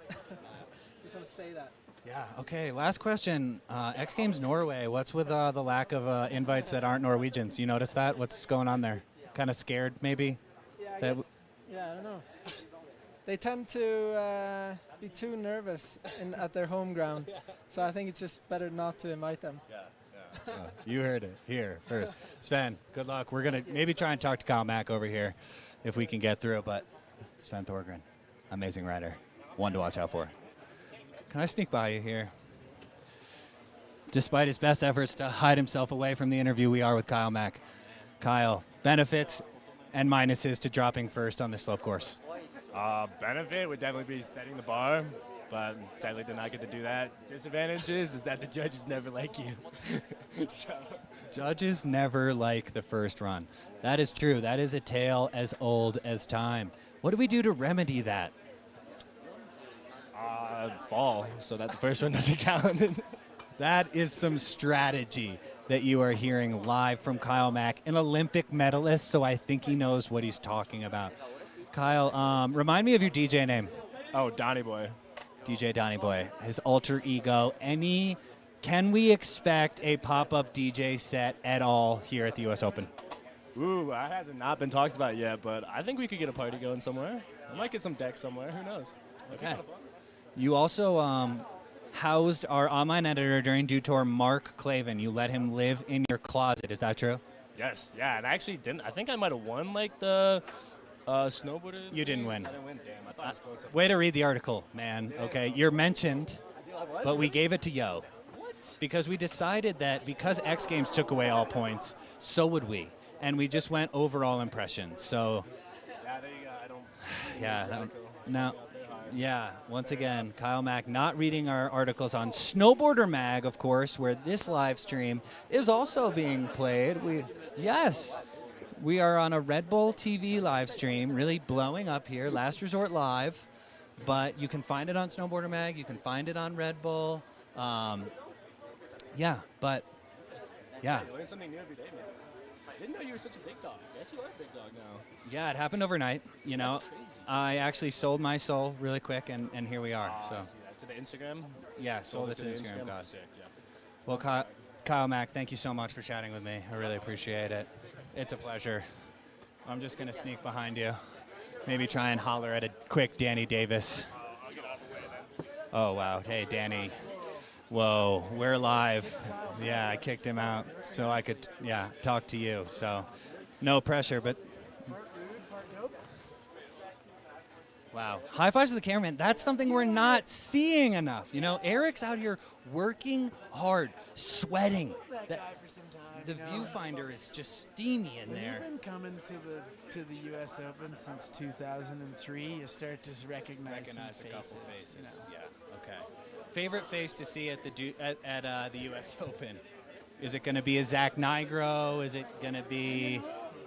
Just want to say that. Yeah, okay, last question. X Games Norway, what's with the lack of invites that aren't Norwegians? You notice that? What's going on there? Kind of scared, maybe? Yeah, I don't know. They tend to be too nervous at their home ground, so I think it's just better not to invite them. You heard it here first. Sven, good luck. We're going to maybe try and talk to Kyle Mack over here if we can get through, but Sven Thorgren, amazing rider, one to watch out for. Can I sneak by you here? Despite his best efforts to hide himself away from the interview, we are with Kyle Mack. Kyle, benefits and minuses to dropping first on the slope course. Benefit would definitely be setting the bar, but sadly did not get to do that. Disadvantages is that the judges never like you. So. Judges never like the first run. That is true. That is a tale as old as time. What do we do to remedy that? Fall, so that the first one doesn't count. That is some strategy that you are hearing live from Kyle Mack, an Olympic medalist, so I think he knows what he's talking about. Kyle, remind me of your DJ name. Oh, Donnie Boy. DJ Donnie Boy, his alter ego. Can we expect a pop-up DJ set at all here at the US Open? Ooh, that hasn't not been talked about yet, but I think we could get a party going somewhere. I might get some decks somewhere, who knows? Okay. You also housed our online editor during Dew Tour, Mark Clavin. You let him live in your closet. Is that true? Yes, yeah, and I actually didn't. I think I might have won like the snowboarder. You didn't win. I didn't win, damn. I thought I was close. Way to read the article, man. Okay, you're mentioned, but we gave it to Yo. What? Because we decided that because X Games took away all points, so would we. And we just went overall impressions. So, yeah, there you go. I don't. Yeah, no. Yeah, once again, Kyle Mack not reading our articles on Snowboarder Mag, of course, where this live stream is also being played. We are on a Red Bull TV live stream, really blowing up here, Last Resort Live. But you can find it on Snowboarder Mag. You can find it on Red Bull. You learn something new every day, man. I didn't know you were such a big dog. I guess you are a big dog now. Yeah, it happened overnight. You know, That's crazy. I actually sold my soul really quick, and here we are. So To the Instagram? yeah, sold it to Instagram. God. Sick, yeah. Well, Kyle Mack, thank you so much for chatting with me. I really appreciate it. It's a pleasure. I'm just gonna sneak behind you, maybe try and holler at a quick Danny Davis. I'll get out of the way then. Oh wow, hey Danny. Whoa, we're live. Yeah, I kicked him out so I could, talk to you. So, no pressure, but wow. High fives to the cameraman. That's something we're not seeing enough. You know, Eric's out here working hard, sweating. The viewfinder is just steamy in there. When you've been coming to the U.S. Open since 2003, you start to recognize some a couple faces. you know. Yes. Okay. Favorite face to see at the U.S. Open? Is it going to be a Zach Nigro? Is it going to be?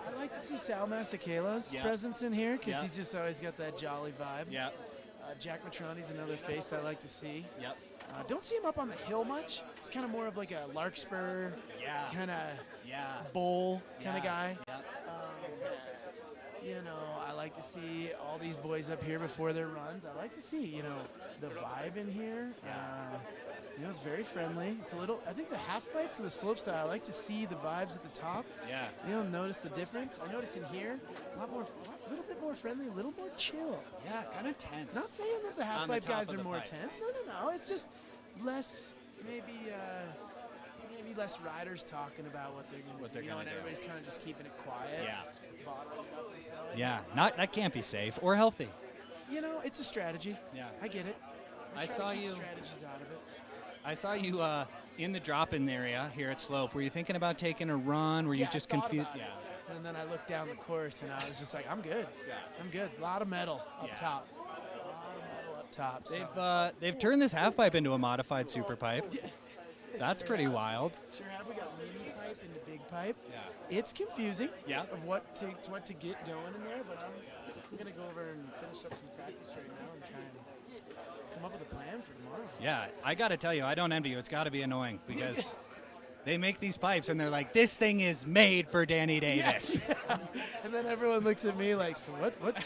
I like to see Sal Masekela's presence in here because he's just always got that jolly vibe. Yeah. Jack Matroni's another face I like to see. Yep. Don't see him up on the hill much. He's kind of more of like a larkspur, kind of bowl kind of guy. Yep. You know, I like to see all these boys up here before their runs. I like to see, you know, the vibe in here. You know, it's very friendly. It's a little, I think the half pipe to the slopestyle, I like to see the vibes at the top. Yeah. You know, notice the difference. I notice in here, a little bit more friendly, a little more chill. Yeah, kind of tense. Not saying that the half On the pipe top guys of are the more pipe. tense. No. It's just less, maybe less riders talking about what they're going to do. You know, and everybody's kind of just keeping it quiet. Yeah. Bottling it up and stuff. Yeah, that can't be safe or healthy. You know, it's a strategy. Yeah. I get it. I saw you. Strategies out of it. I saw you in the drop-in area here at Slope. Were you thinking about taking a run? Were you just confused? Yeah. And then I looked down the course and I was just like, I'm good. Yeah. I'm good. A lot of metal up top. A lot of metal up top. They've turned this half pipe into a modified super pipe. That's pretty wild. Sure have. We got mini pipe into big pipe. Yeah. It's confusing. Yeah. Of what to get going in there, but I'm gonna go over and finish up some practice right now and try and come up with a plan for tomorrow. Yeah, I got to tell you, I don't envy you. It's got to be annoying because they make these pipes and they're like, this thing is made for Danny Davis. Yeah. And then everyone looks at me like, so what?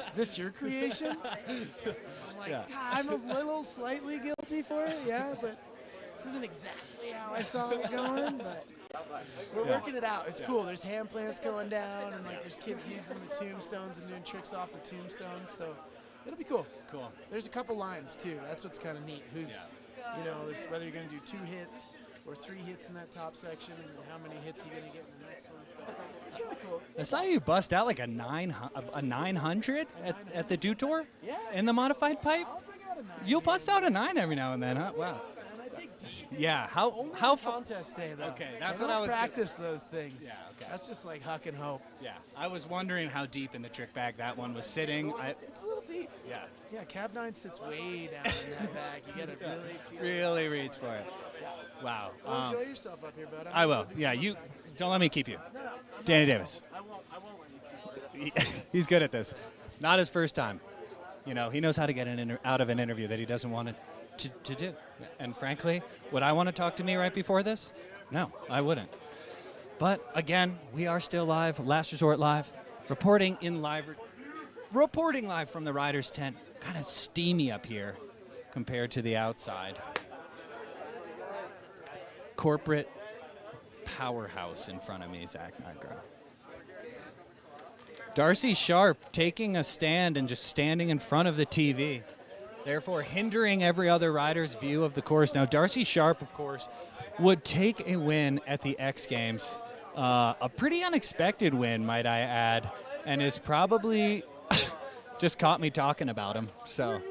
Is this your creation? I'm like, God, I'm a little slightly guilty for it, yeah, but this isn't exactly how I saw it going, but we're working it out. It's cool. There's hand plants going down, and like there's kids using the tombstones and doing tricks off the tombstones, so it'll be cool. Cool. There's a couple lines too. That's what's kind of neat. You know, is whether you're going to do 2 hits or 3 hits in that top section, and how many hits you're going to get in the next one. So it's kind of cool. I saw you bust out like a 900 at the Dew Tour. Yeah. In the modified pipe. I'll bring out a 9. You'll bust out a 9 every now and then, huh? Wow. And I dig deep. Yeah. How contest day though? Okay, that's I what I was practice those things. Yeah, okay. That's just like huck and hope. Yeah. I was wondering how deep in the trick bag that one was sitting. It's a little deep. Yeah. Yeah, Cab 9 sits way down in that bag. You gotta really feel Really reach for it. Wow. Well, enjoy yourself up here, bud. I will. Yeah, you don't let me keep you. No, Danny Davis. I won't let you keep it. He's good at this. Not his first time. You know, he knows how to get out of an interview that he doesn't want to do. And frankly, would I want to talk to me right before this? No, I wouldn't. But again, we are still live, Last Resort Live, reporting live from the riders' tent. Kind of steamy up here compared to the outside. Corporate powerhouse in front of me, Zach Nigro. Darcy Sharp taking a stand and just standing in front of the TV, therefore hindering every other rider's view of the course. Now, Darcy Sharp, of course, would take a win at the X Games, a pretty unexpected win, might I add, and is probably just caught me talking about him. So,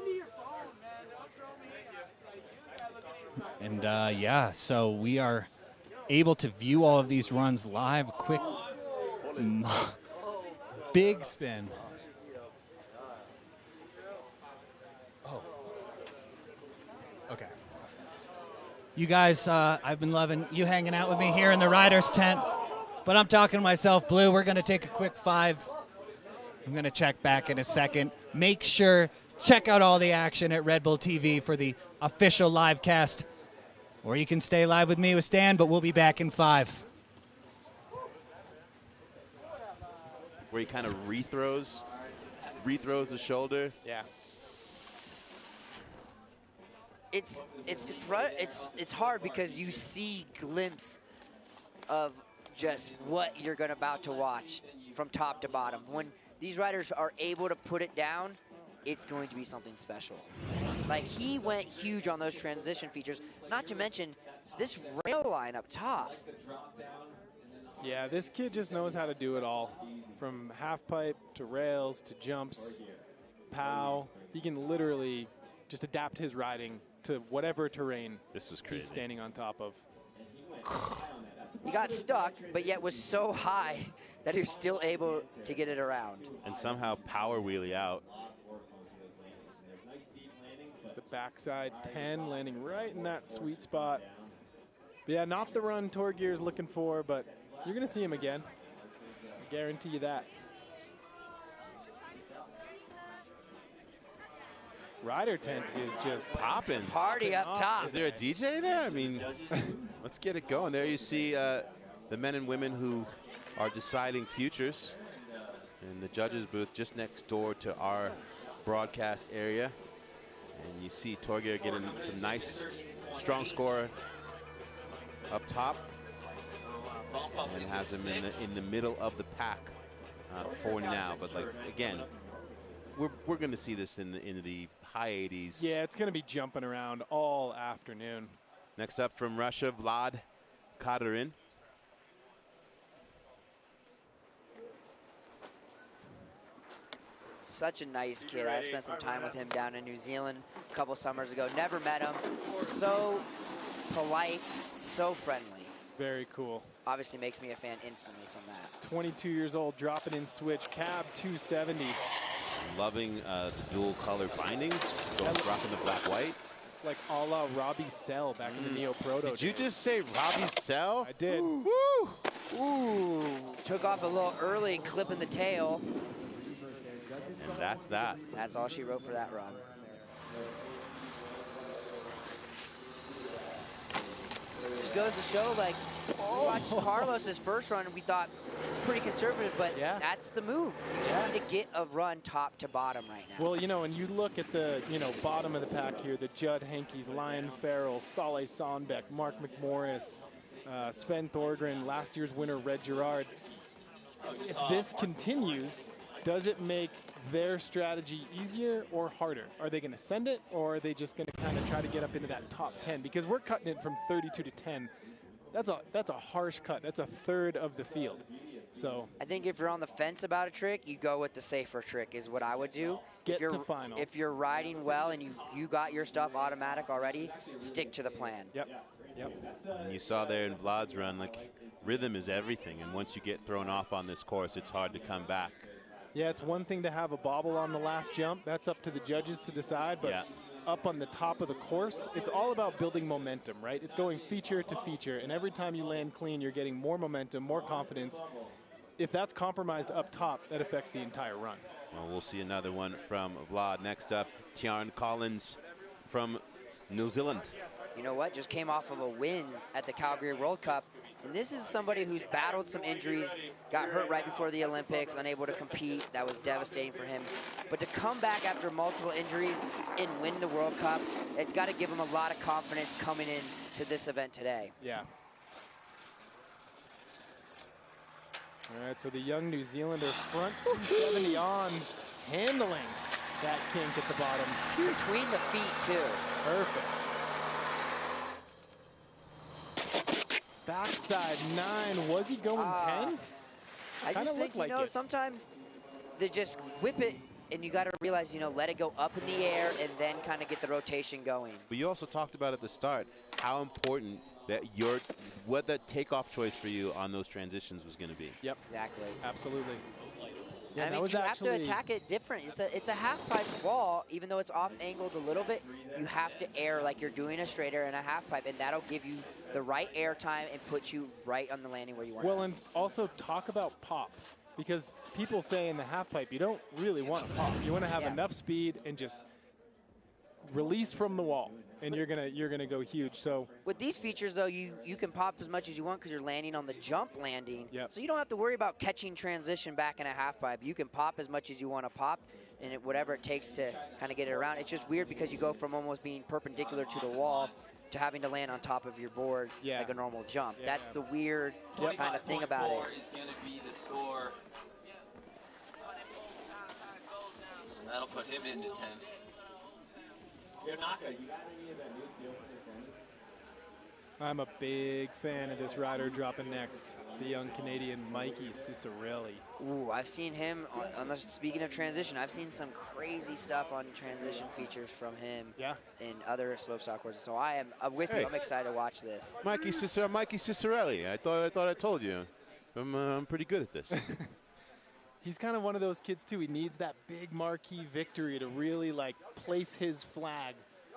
and yeah, so we are able to view all of these runs live. Quick, big spin. Oh. Okay. You guys, I've been loving you hanging out with me here in the riders' tent, but I'm talking to myself, Blue. We're going to take a quick 5. I'm going to check back in a second. Make sure, check out all the action at Red Bull TV for the official live cast. Or you can stay live with me with Stan, but we'll be back in 5. Where he kind of rethrows the shoulder. Yeah. It's hard because you see glimpse of just what you're about to watch from top to bottom. When these riders are able to put it down, it's going to be something special. Like, he went huge on those transition features, not to mention this rail line up top. Yeah, this kid just knows how to do it all. From half pipe to rails to jumps, pow. He can literally just adapt his riding to whatever terrain this was crazy. He's standing on top of. He got stuck, but yet was so high that he was still able to get it around. And somehow power wheelie out. The backside 10, landing right in that sweet spot. Yeah, not the run Thorgren's looking for, but you're going to see him again. I guarantee you that. rider tent is just popping. Party up top. Is there a DJ there? I mean, let's get it going. There you see the men and women who are deciding futures in the judges booth just next door to our broadcast area. And you see Thorgren getting some nice, strong score up top. And has him in the middle of the pack for now. But like again, we're going to see this in the high 80s. Yeah, it's going to be jumping around all afternoon. Next up from Russia, Vlad Khadarin. Such a nice kid. I spent some time with him down in New Zealand a couple summers ago. Never met him. So polite, so friendly. Very cool. Obviously makes me a fan instantly from that. 22 years old, dropping in switch, cab 270. Loving the dual color bindings, rocking the black-white. It's like a la Robbie Sell back in the Neo Proto. Did you just say Robbie Sell? I did. Woo! Ooh. Took off a little early, clipping the tail. And that's that. That's all she wrote for that run. Just goes to show, like, we watched Carlos's first run, and we thought it's pretty conservative, but that's the move. You just need to get a run top to bottom right now. Well, you know, and you look at the, bottom of the pack here, the Judd Henkes, Lion Farrell, Ståle Sandbeck, Mark McMorris, Sven Thorgren, last year's winner, Red Gerard. If this continues, does it make their strategy easier or harder? Are they going to send it, or are they just going to kind of try to get up into that top 10? Because we're cutting it from 32 to 10. That's a harsh cut. That's a third of the field. So I think if you're on the fence about a trick, you go with the safer trick is what I would do. Get to finals. If you're riding well and you got your stuff automatic already, stick to the plan. Yep. And you saw there in Vlad's run, like, rhythm is everything, and once you get thrown off on this course, it's hard to come back. Yeah, it's one thing to have a bobble on the last jump. That's up to the judges to decide, but up on the top of the course, it's all about building momentum, right? It's going feature to feature, and every time you land clean, you're getting more momentum, more confidence. If that's compromised up top, that affects the entire run. Well, we'll see another one from Vlad. Next up, Tiarn Collins from New Zealand. You know what? Just came off of a win at the Calgary World Cup. And this is somebody who's battled some injuries, got hurt right before the Olympics, unable to compete. That was devastating for him. But to come back after multiple injuries and win the World Cup, it's got to give him a lot of confidence coming in to this event today. Yeah. All right, so the young New Zealander front 270 on, handling that kink at the bottom. Between the feet, too. Perfect. Backside 9. Was he going 10? I just think, sometimes they just whip it, and you got to realize, let it go up in the air and then kind of get the rotation going. But you also talked about at the start how important that what that takeoff choice for you on those transitions was going to be. Yep. Exactly. Absolutely. Yeah, I mean, you have to attack it different. It's a half-pipe wall, even though it's off-angled a little bit. You have to air like you're doing a straight air and a half-pipe, and that'll give you the right air time and put you right on the landing where you want. Well, and also talk about pop, because people say in the half-pipe you don't really want to pop. You want to have enough speed and just release from the wall, and you're gonna go huge. So with these features, though, you can pop as much as you want because you're landing on the jump landing. Yep. So you don't have to worry about catching transition back in a half pipe. You can pop as much as you want to pop, and whatever it takes to kind of get it around. It's just weird because you go from almost being perpendicular to the wall to having to land on top of your board like a normal jump. That's the weird kind of thing about it. Is going to be the score. So that'll put him into 10. I'm a big fan of this rider dropping next, the young Canadian Mikey Ciccarelli. Ooh, I've seen him, speaking of transition, I've seen some crazy stuff on transition features from him in other slopestyle courses. So I'm with you. I'm excited to watch this. Mikey Ciccarelli. I thought I told you. I'm pretty good at this. He's kind of one of those kids, too. He needs that big marquee victory to really, place his flag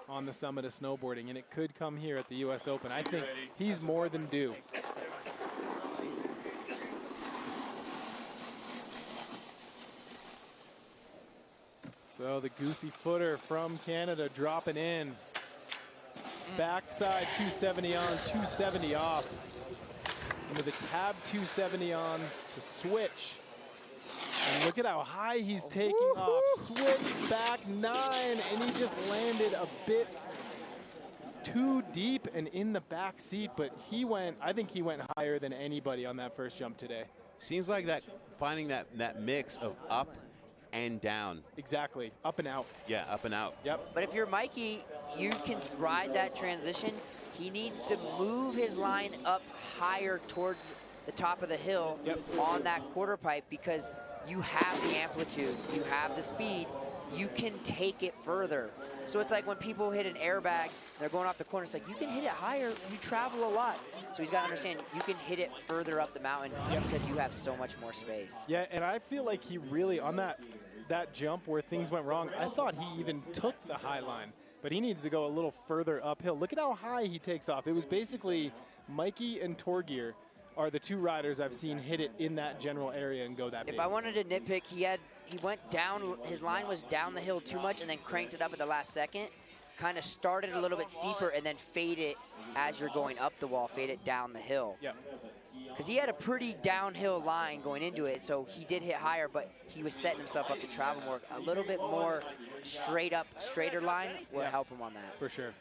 on the summit of snowboarding, and it could come here at the US Open. I think he's more than due. So the goofy footer from Canada dropping in. Backside 270 on, 270 off. Into the cab 270 on to switch. And look at how high he's taking off. Switch back 9, and he just landed a bit too deep and in the back seat, but I think he went higher than anybody on that first jump today. Seems like finding that mix of up and down. Exactly, up and out. Yeah, up and out. Yep. But if you're Mikey, you can ride that transition. He needs to move his line up higher towards the top of the hill on that quarter pipe, because you have the amplitude, you have the speed, you can take it further. So it's like when people hit an airbag, they're going off the corner, it's like, you can hit it higher, you travel a lot. So he's got to understand, you can hit it further up the mountain because you have so much more space. Yeah, and I feel like he really, on that jump where things went wrong, I thought he even took the high line, but he needs to go a little further uphill. Look at how high he takes off. It was basically Mikey and Thorgren are the two riders I've seen hit it in that general area and go that big. If I wanted to nitpick, he went down, his line was down the hill too much and then cranked it up at the last second. Kind of started a little bit steeper and then fade it as you're going up the wall, fade it down the hill. Yeah. Because he had a pretty downhill line going into it, so he did hit higher, but he was setting himself up to travel more. A little bit more straighter line will help him on that. For sure.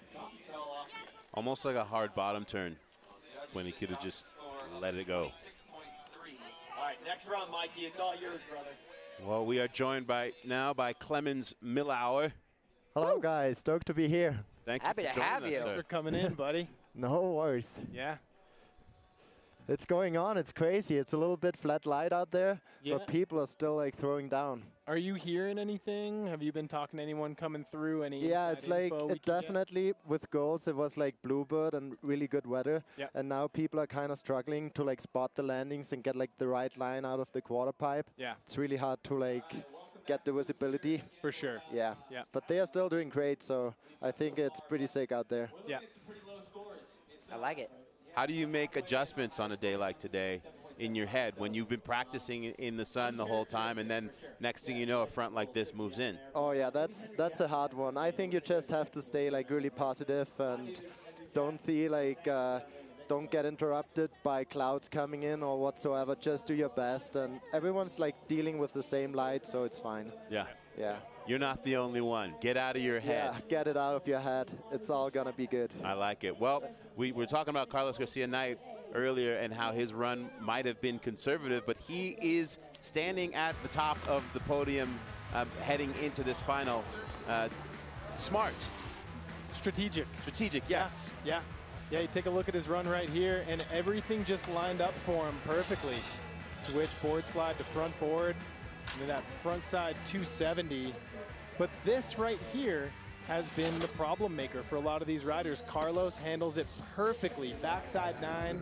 Almost like a hard bottom turn when he could have just let it go. All right, next round, Mikey. It's all yours, brother. Well, we are joined now by Clemens Millauer. Hello, guys. Stoked to be here. Thank Happy you to for joining have us, you. sir. Thanks for coming in, buddy. No worries. Yeah. It's going on. It's crazy. It's a little bit flat light out there, Yeah. but people are still like throwing down. Are you hearing anything? Have you been talking to anyone coming through? Any Yeah, inside it's like info we it can get? definitely with goals. It was like bluebird and really good weather. Yeah. And now people are kind of struggling to like spot the landings and get like the right line out of the quarter pipe. Yeah. It's really hard to like get the visibility. For sure. Yeah. Yeah. But they are still doing great, so I think it's pretty sick out there. Yeah. I like it. How do you make adjustments on a day like today in your head when you've been practicing in the sun the whole time, and then next thing you know, a front like this moves in? Oh yeah, that's a hard one. I think you just have to stay like really positive and don't don't get interrupted by clouds coming in or whatsoever. Just do your best, and everyone's like dealing with the same light, so it's fine. Yeah. Yeah. You're not the only one. Get out of your head. Yeah, get it out of your head. It's all gonna be good. I like it. Well, we were talking about Carlos Garcia Knight earlier and how his run might have been conservative, but he is standing at the top of the podium heading into this final. Smart. Strategic. Strategic, yes. Yeah. Yeah, you take a look at his run right here, and everything just lined up for him perfectly. Switch board slide to front board, into that front side 270. But this right here has been the problem maker for a lot of these riders. Carlos handles it perfectly. Backside 9.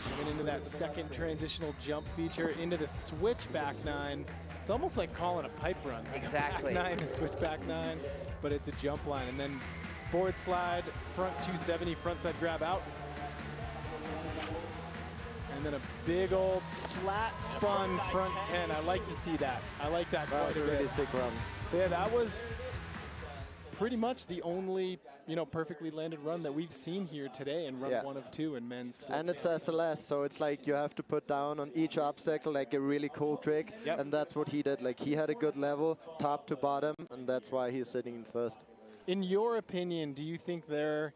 Coming into that second transitional jump feature, into the switch back 9. It's almost like calling a pipe run. Exactly. Back 9 to switch back 9, but it's a jump line. And then board slide, front 270, front side grab out. And then a big old flat spun front 10. I like to see that. I like that That quite was a a bit. really sick run. So yeah, that was pretty much the only, perfectly landed run that we've seen here today in run 1 of 2 in men's. And it's SLS, so it's like you have to put down on each obstacle like a really cool trick, and that's what he did. Like he had a good level, top to bottom, and that's why he's sitting in first. In your opinion, do you think they're,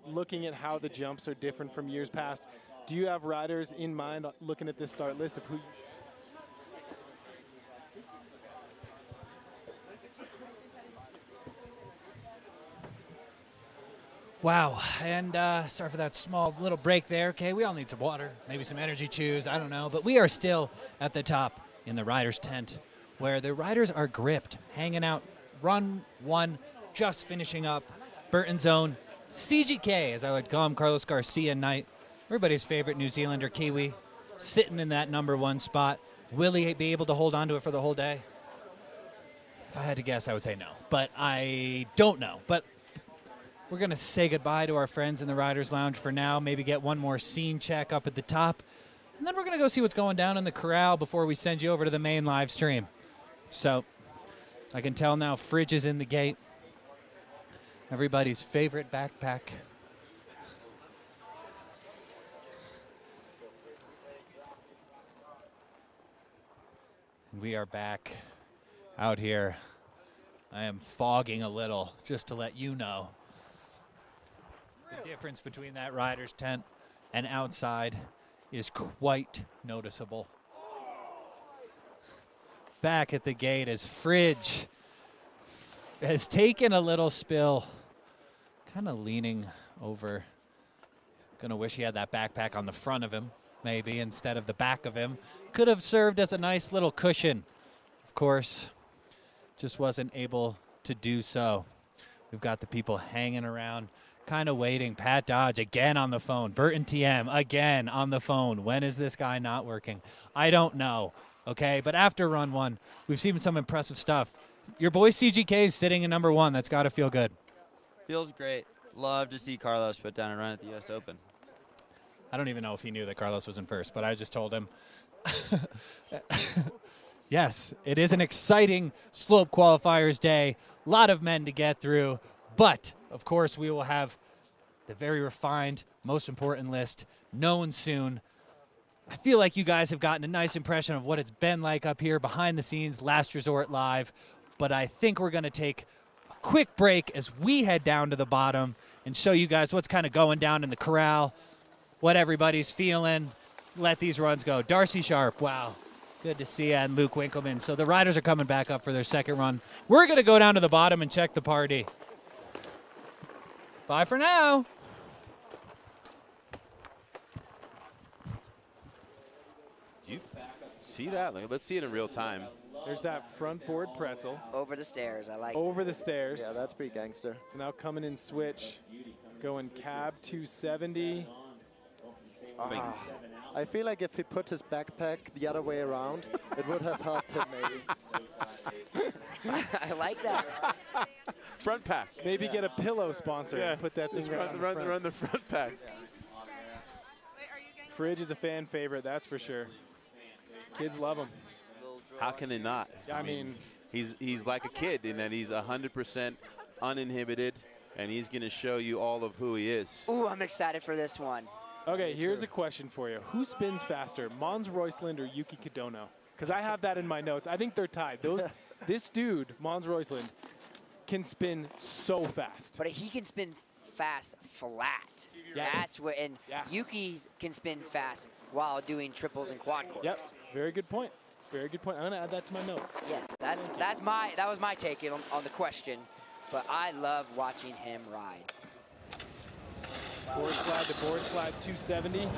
looking at how the jumps are different from years past, do you have riders in mind looking at this start list of who? Wow, and sorry for that small little break there. Okay, we all need some water, maybe some energy chews, I don't know. But we are still at the top in the riders' tent where the riders are gripped, hanging out. Run 1, just finishing up. Burton's own CGK, as I like to call him, Carlos Garcia Knight, everybody's favorite New Zealander Kiwi, sitting in that number 1 spot. Will he be able to hold on to it for the whole day? If I had to guess, I would say no, but I don't know. But we're going to say goodbye to our friends in the Riders Lounge for now, maybe get one more scene check up at the top, and then we're going to go see what's going down in the corral before we send you over to the main live stream. So I can tell now Fridge is in the gate. Everybody's favorite backpack. We are back out here. I am fogging a little, just to let you know. The difference between that rider's tent and outside is quite noticeable. Back at the gate as Fridge has taken a little spill, kind of leaning over. Gonna wish he had that backpack on the front of him, maybe, instead of the back of him. Could have served as a nice little cushion. Of course, just wasn't able to do so. We've got the people hanging around, kind of waiting. Pat Dodge again on the phone. Burton TM again on the phone. When is this guy not working? I don't know, okay? But after run one, we've seen some impressive stuff. Your boy CGK is sitting in number one. That's got to feel good. Feels great. Love to see Carlos put down a run at the US Open. I don't even know if he knew that Carlos was in first, but I just told him. Yes, it is an exciting slope qualifiers day. A lot of men to get through, but of course we will have the very refined, most important list known soon. I feel like you guys have gotten a nice impression of what it's been like up here behind the scenes, Last Resort Live, but I think we're going to take a quick break as we head down to the bottom and show you guys what's kind of going down in the corral, what everybody's feeling. Let these runs go. Darcy Sharp, wow. Good to see you, and Luke Winkelmann. So the riders are coming back up for their second run. We're going to go down to the bottom and check the party. Bye for now. You see that? Let's see it in real time. There's that front board pretzel. Over the stairs, I like Over the stairs. Yeah, that's pretty gangster. So now coming in switch, going cab 270. I feel like if he put his backpack the other way around, it would have helped him maybe. I like that. Front pack. Maybe get a pillow sponsor and put that thing Just right run the front pack. Fridge is a fan favorite, that's for sure. Kids love him. How can they not? Yeah, I mean, he's like a kid in that he's 100% uninhibited, and he's going to show you all of who he is. Ooh, I'm excited for this one. Okay, here's a question for you. Who spins faster, Mons Roysland or Yuki Kunitake? Because I have that in my notes. I think they're tied. This dude, Mons Roysland, can spin so fast. But he can spin fast flat. Yeah. That's what, and Yuki can spin fast while doing triples and quad corks. Yep, very good point. Very good point. I'm gonna add that to my notes. Yes, that was my take on the question, but I love watching him ride. Board slide to board slide 270.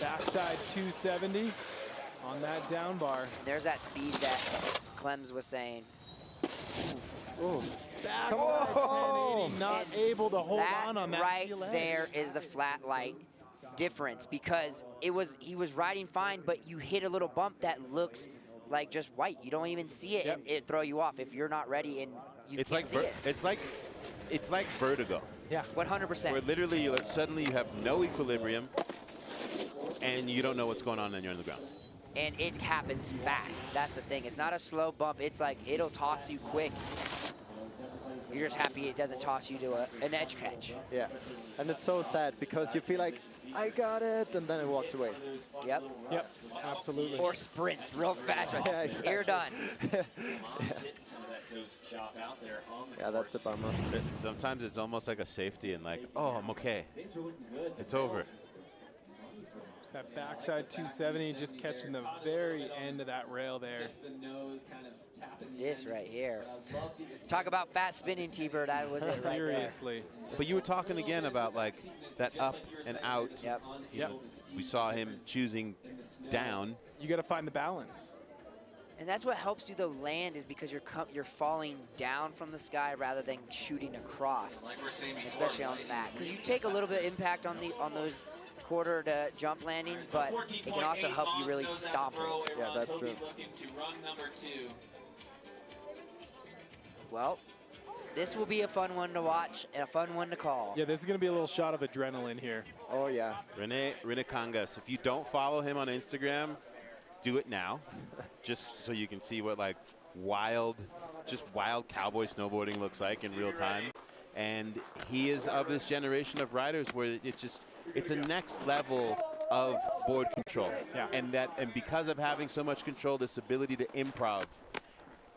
Backside 270 on that down bar. There's that speed that Clems was saying. Ooh. Backside 1080, not able to hold on that right heel edge. there is the flat light difference, because he was riding fine, but you hit a little bump that looks like just white. You don't even see it, and it throw you off if you're not ready and you can't see it. It's like vertigo. Yeah, 100%. Where literally suddenly you have no equilibrium, and you don't know what's going on, and you're on the ground. And it happens fast. That's the thing. It's not a slow bump. It's like it'll toss you quick. You're just happy it doesn't toss you to an edge catch. Yeah, and it's so sad because you feel like, I got it, and then it walks away. Yep. Yep, absolutely. Or sprints real fast. Right? Yeah, exactly. You're done. Yeah, that's a bummer. Sometimes it's almost like a safety and like, oh, I'm okay. It's over. That backside 270, just catching the very end of that rail there. This right here. Talk about fast spinning, T-Bird. That was it right there. Seriously. But you were talking again about like that up and out. Yep. You know, we saw him choosing down. You got to find the balance. And that's what helps you, though, land, is because you're falling down from the sky rather than shooting across, especially on that. Because you take a little bit of impact on those quarter to jump landings, but it can also help you really stomp them. Yeah, that's true. Well, this will be a fun one to watch and a fun one to call. Yeah, this is going to be a little shot of adrenaline here. Oh, yeah. Rene Kangas. If you don't follow him on Instagram, do it now, just so you can see what like wild cowboy snowboarding looks like in real time. And he is of this generation of riders where it's a next level of board control. Yeah. And because of having so much control, this ability to improv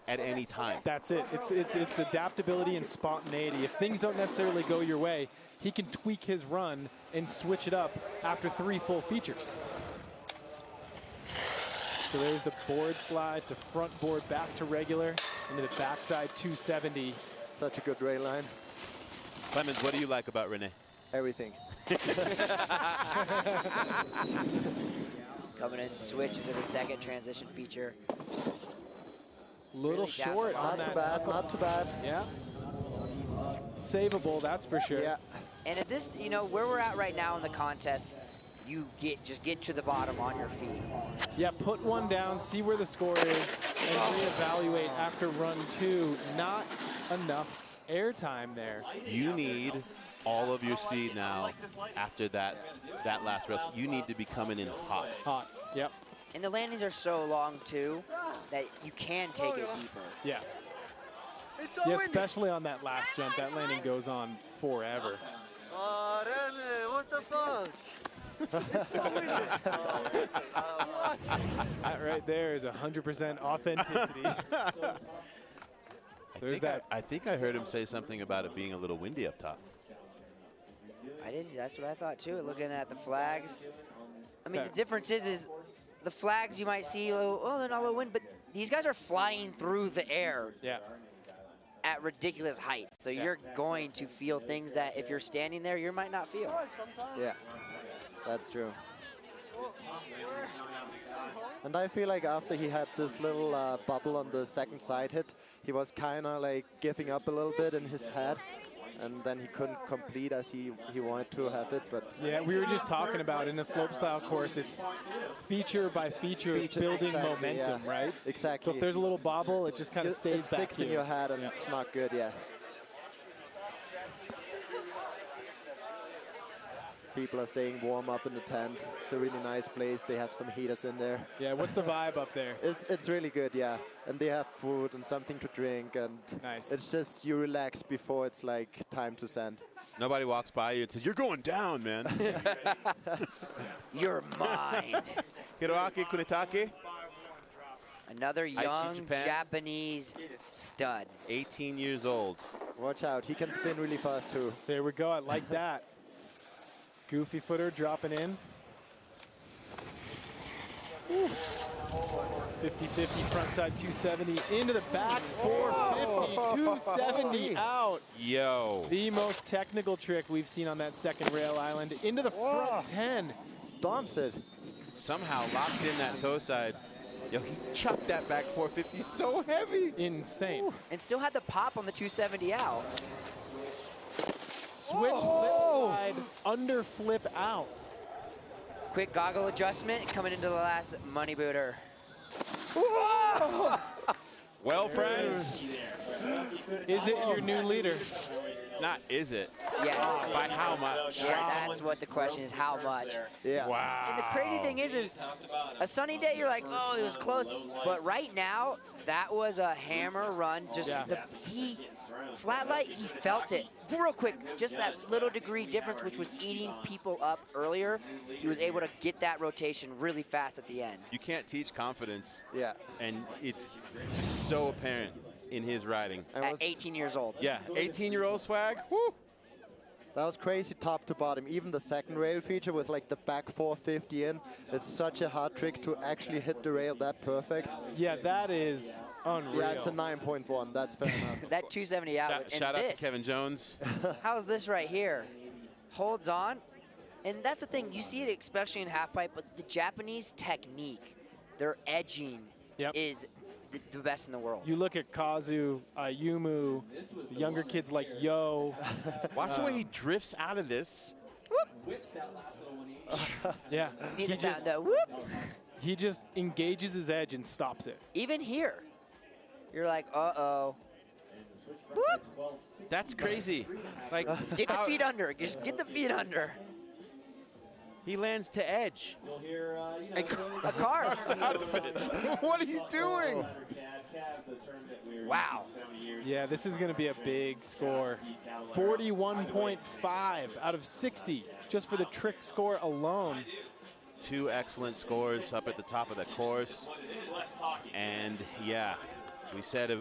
at any time. That's it. It's adaptability and spontaneity. If things don't necessarily go your way, he can tweak his run and switch it up after 3 full features. So there's the board slide to front board back to regular into the backside 270. Such a good rail line. Clemens, what do you like about Rene? Everything. Coming in, switch into the second transition feature. Little Really short on that. Not too bad. Yeah. Savable, that's for sure. Yeah. And at this, where we're at right now in the contest, you just get to the bottom on your feet. Yeah, put one down, see where the score is, and reevaluate after run 2. Not enough air time there. You need all of your speed now after that last rest. You need to be coming in hot. Hot, yep. And the landings are so long, too, that you can take it deeper. Yeah. Yeah, especially on that last jump. That landing goes on forever. What the fuck? That right there is 100% authenticity. So there's that. I think I heard him say something about it being a little windy up top. I did. That's what I thought, too, looking at the flags. I mean, the difference is the flags you might see, oh, they're not a little wind, but these guys are flying through the air. Yeah. At ridiculous heights. So you're going to feel things that if you're standing there, you might not feel. Yeah, that's true. And I feel like after he had this little bubble on the second side hit, he was kind of like giving up a little bit in his head. And then he couldn't complete as he wanted to have it. But yeah, we were just talking about in a slopestyle course, it's feature by feature building exactly, momentum, yeah. right? Exactly. So if there's a little bobble, it just kind of stays It sticks back in your head and it's not good, yeah. People are staying warm up in the tent. It's a really nice place. They have some heaters in there. Yeah, what's the vibe up there? It's really good, yeah. And they have food and something to drink, and nice. It's just you relax before it's like time to send. Nobody walks by you and says, "You're going down, man." You're mine. Hiroaki Kunitake. Another young Japanese stud. 18 years old. Watch out, he can spin really fast too. There we go, I like that. Goofy footer dropping in. 50-50 frontside 270 into the back 450, 270 out. Yo. The most technical trick we've seen on that second rail island. Into the front 10. Stomps it. Somehow locks in that toe side. Yo, he chucked that back 450 so heavy. Insane. And still had the pop on the 270 out. Switch flip slide, under flip out. Quick goggle adjustment coming into the last money booter. Well, friends. Is it your new leader? Not is it. Yes. By how much? Yeah, that's what the question is, how much? Yeah. Wow. And the crazy thing is a sunny day, you're like, oh, it was close. But right now, that was a hammer run. Just flat light, he felt it. Real quick, just that little degree difference, which was eating people up earlier. He was able to get that rotation really fast at the end. You can't teach confidence. Yeah. And it's just so apparent in his riding. At 18 years old. Yeah, 18-year-old swag. Woo. That was crazy top to bottom. Even the second rail feature with like the back 450 in, it's such a hard trick to actually hit the rail that perfect. Yeah, that is unreal. Yeah, it's a 9.1. That's fair enough. That 270 out. Shout out to Kevin Jones. How's this right here? Holds on. And that's the thing. You see it especially in halfpipe, but the Japanese technique, their edging is the best in the world. You look at Kazu, Yumu, the younger kids like Yo. Watch the way he drifts out of this. Whips that last little one. Yeah. Need the sound, the whoop. He just engages his edge and stops it. Even here, you're like, uh-oh. Whoop. That's crazy. Like, get the feet under. Just get the feet under. He lands to edge. We'll hear, a car. Out of it. What are you doing? Wow. Yeah, this is going to be a big score. 41.5 out of 60 just for the trick score alone. 2 excellent scores up at the top of the course. And yeah, we said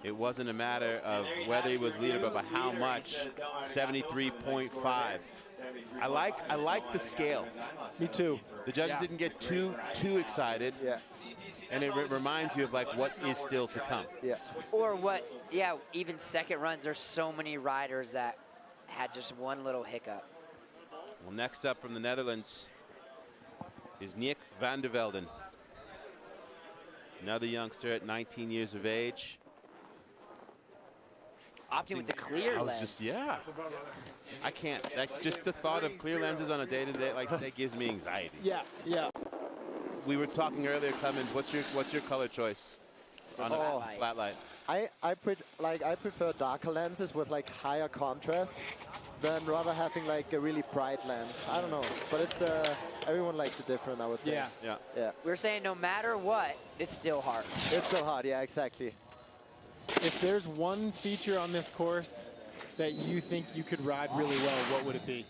it wasn't a matter of whether he was leader, but by how much. 73.5. I like the scale. Me too. The judges didn't get too excited. Yeah. And it reminds you of like what is still to come. Yeah. Or what, yeah, even second runs, there's so many riders that had just one little hiccup. Well, next up from the Netherlands is Nick van der Velden. Another youngster at 19 years of age. Opting with the clear lens. Yeah. I can't. Just the thought of clear lenses on a day-to-day, like, that gives me anxiety. Yeah, yeah. We were talking earlier, Clemens. What's your color choice on a flat light? I prefer darker lenses with like higher contrast than rather having like a really bright lens. I don't know, but it's everyone likes it different, I would say. Yeah. We're saying no matter what, it's still hard. It's still hard, yeah, exactly. If there's one feature on this course that you think you could ride really well, what would it be?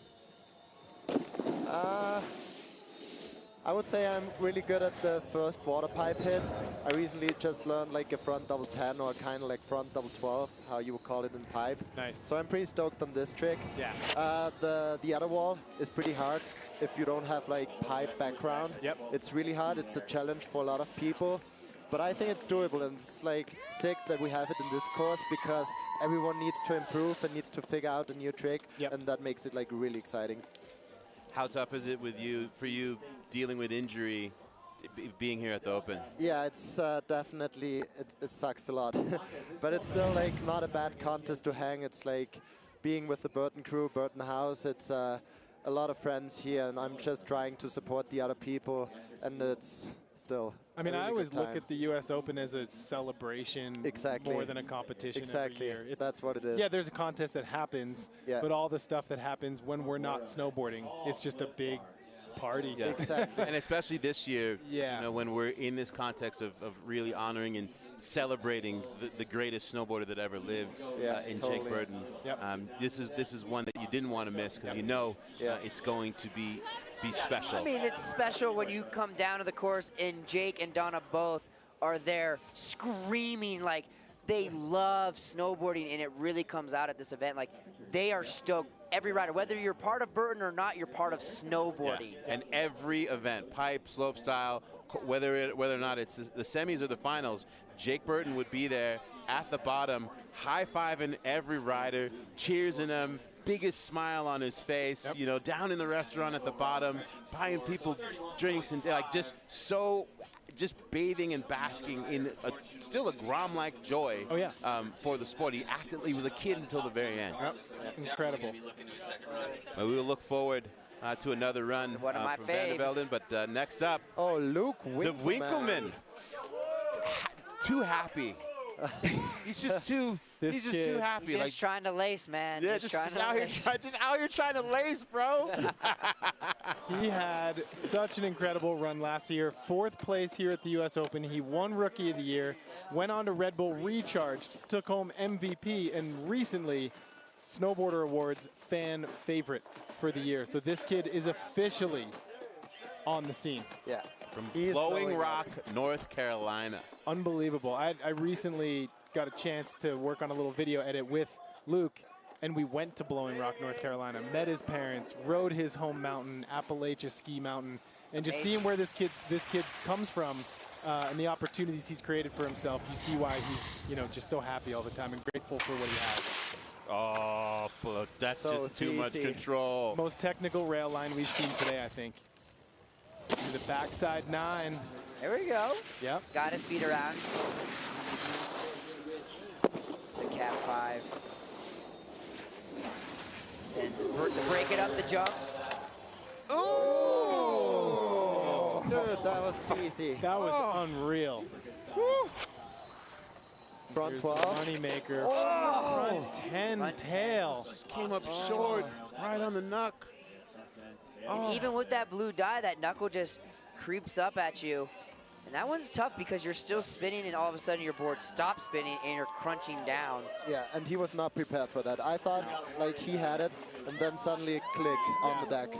I would say I'm really good at the first water pipe hit. I recently just learned like a front double 10 or kind of like front double 12, how you would call it in pipe. Nice. So I'm pretty stoked on this trick. Yeah. The other wall is pretty hard if you don't have like pipe background. Yep. It's really hard. It's a challenge for a lot of people. But I think it's doable, and it's like sick that we have it in this course because everyone needs to improve and needs to figure out a new trick, and that makes it like really exciting. How tough is it for you dealing with injury, being here at the Open? Yeah, it's definitely, it sucks a lot. But it's still like not a bad contest to hang. It's like being with the Burton crew, Burton House. It's a lot of friends here, and I'm just trying to support the other people, and it's still I mean, a really I always good time. look at the US Open as a celebration more than a competition Exactly. every year. That's what it is. Yeah, there's a contest that happens, but all the stuff that happens when we're not snowboarding, it's just a big party. Yeah. Exactly. And especially this year, Yeah. you know, when we're in this context of really honoring and celebrating the greatest snowboarder that ever lived in Jake Burton. This is one that you didn't want to miss because you know it's going to be special. I mean, it's special when you come down to the course and Jake and Donna both are there screaming like they love snowboarding, and it really comes out at this event. Like, they are stoked. Every rider, whether you're part of Burton or not, you're part of snowboarding. Yeah. And every event, pipe, slopestyle, whether or not it's the semis or the finals, Jake Burton would be there at the bottom, high-fiving every rider, cheersing them, biggest smile on his face, you know, down in the restaurant at the bottom, buying people drinks, and like just bathing and basking in still a Grom-like joy for the sport. He was a kid until the very end. Incredible. Well, we will look forward to another run One of my from Van der Velden, but next up, Luke Winkelmann. Too happy. He's just too happy. He's just trying to lace, man. Yeah, just trying to out here trying to lace, bro. He had such an incredible run last year. 4th place here at the US Open. He won Rookie of the Year, went on to Red Bull Recharged, took home MVP, and recently Snowboarder Awards fan favorite for the year. So this kid is officially on the scene. Yeah. From Blowing Rock, North Carolina. Unbelievable. I recently got a chance to work on a little video edit with Luke, and we went to Blowing Rock, North Carolina, met his parents, rode his home mountain, Appalachia Ski Mountain, and just seeing where this kid comes from and the opportunities he's created for himself, you see why he's, you know, just so happy all the time and grateful for what he has. Oh, that's just too much control. Most technical rail line we've seen today, I think. To the backside 9. There we go. Yep. Got his feet around. The cat 5. And breaking up the jumps. Oh! Dude, that was too easy. That was unreal. Woo. Front Here's 12. the money maker. Oh! Front 10 tail. Just came up short, right on the knuck. And even with that blue dye, that knuckle just creeps up at you. And that one's tough because you're still spinning and all of a sudden your board stops spinning and you're crunching down. Yeah, and he was not prepared for that. I thought like he had it, and then suddenly a click on the deck.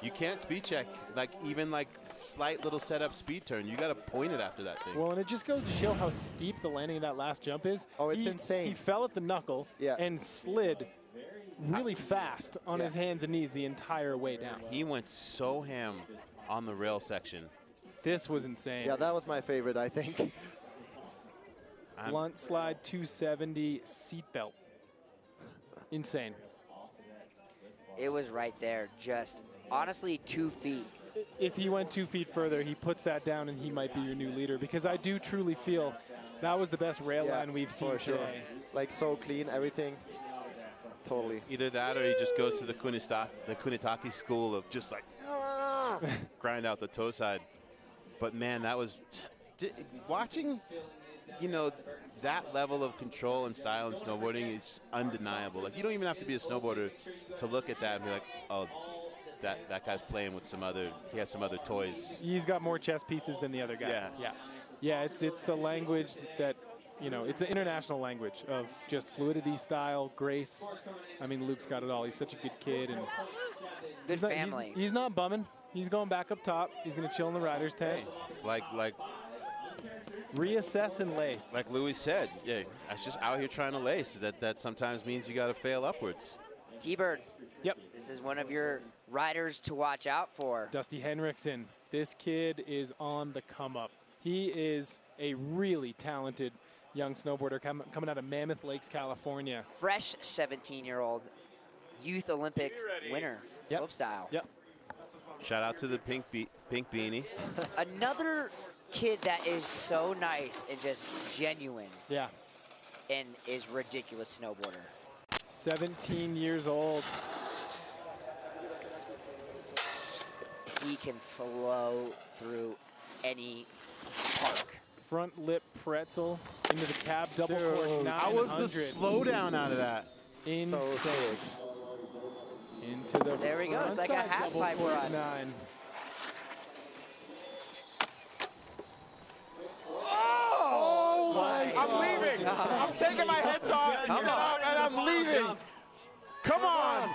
You can't speed check, like even like slight little setup speed turn. You got to point it after that thing. Well, and it just goes to show how steep the landing of that last jump is. Oh, it's insane. He fell at the knuckle and slid really fast on his hands and knees the entire way down. He went so ham on the rail section. This was insane. Yeah, that was my favorite, I think. Blunt slide 270 seatbelt. Insane. It was right there, just honestly 2 feet. If he went 2 feet further, he puts that down and he might be your new leader, because I do truly feel that was the best rail line we've seen for sure. today. Like so clean, everything. Totally. Either that or he just goes to the Kunitake school of just like grind out the toe side. But man, that was watching, you know, that level of control and style in snowboarding is undeniable. Like, you don't even have to be a snowboarder to look at that and be like, oh, that guy's playing with he has some other toys. He's got more chess pieces than the other guy. Yeah, it's the language that, you know, it's the international language of just fluidity, style, grace. I mean, Luke's got it all. He's such a good kid. And good family. He's not bumming. He's going back up top. He's going to chill in the rider's tent. Like reassess and lace. Like Louis said, yeah, that's just out here trying to lace. That sometimes means you got to fail upwards. T-Bird. Yep. This is one of your riders to watch out for. Dusty Hendrickson. This kid is on the come up. He is a really talented young snowboarder coming out of Mammoth Lakes, California. Fresh 17-year-old youth Olympics winner, slopestyle. Yep. Shout out to the pink beanie. Another kid that is so nice and just genuine. Yeah. And is ridiculous snowboarder. 17 years old. He can flow through any park. Front lip pretzel into the cab double cork 900. How was the slowdown out of that? Insane. Into the there we go. It's like a half pipe run. 9. Oh my I'm leaving. I'm taking my heads off and I'm leaving. Come on.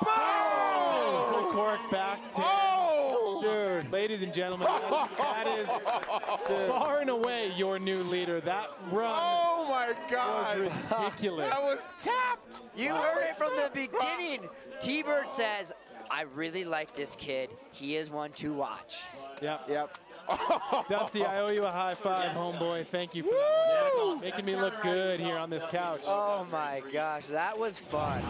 Double cork back to dude. Ladies and gentlemen, that is far and away your new leader. That run was ridiculous. That was tapped. You heard it from the beginning. T-Bird says, I really like this kid. He is one to watch. Yep. Dusty, I owe you a high five, homeboy. Thank you for that. Making me look good here on this couch. Oh my gosh, that was fun.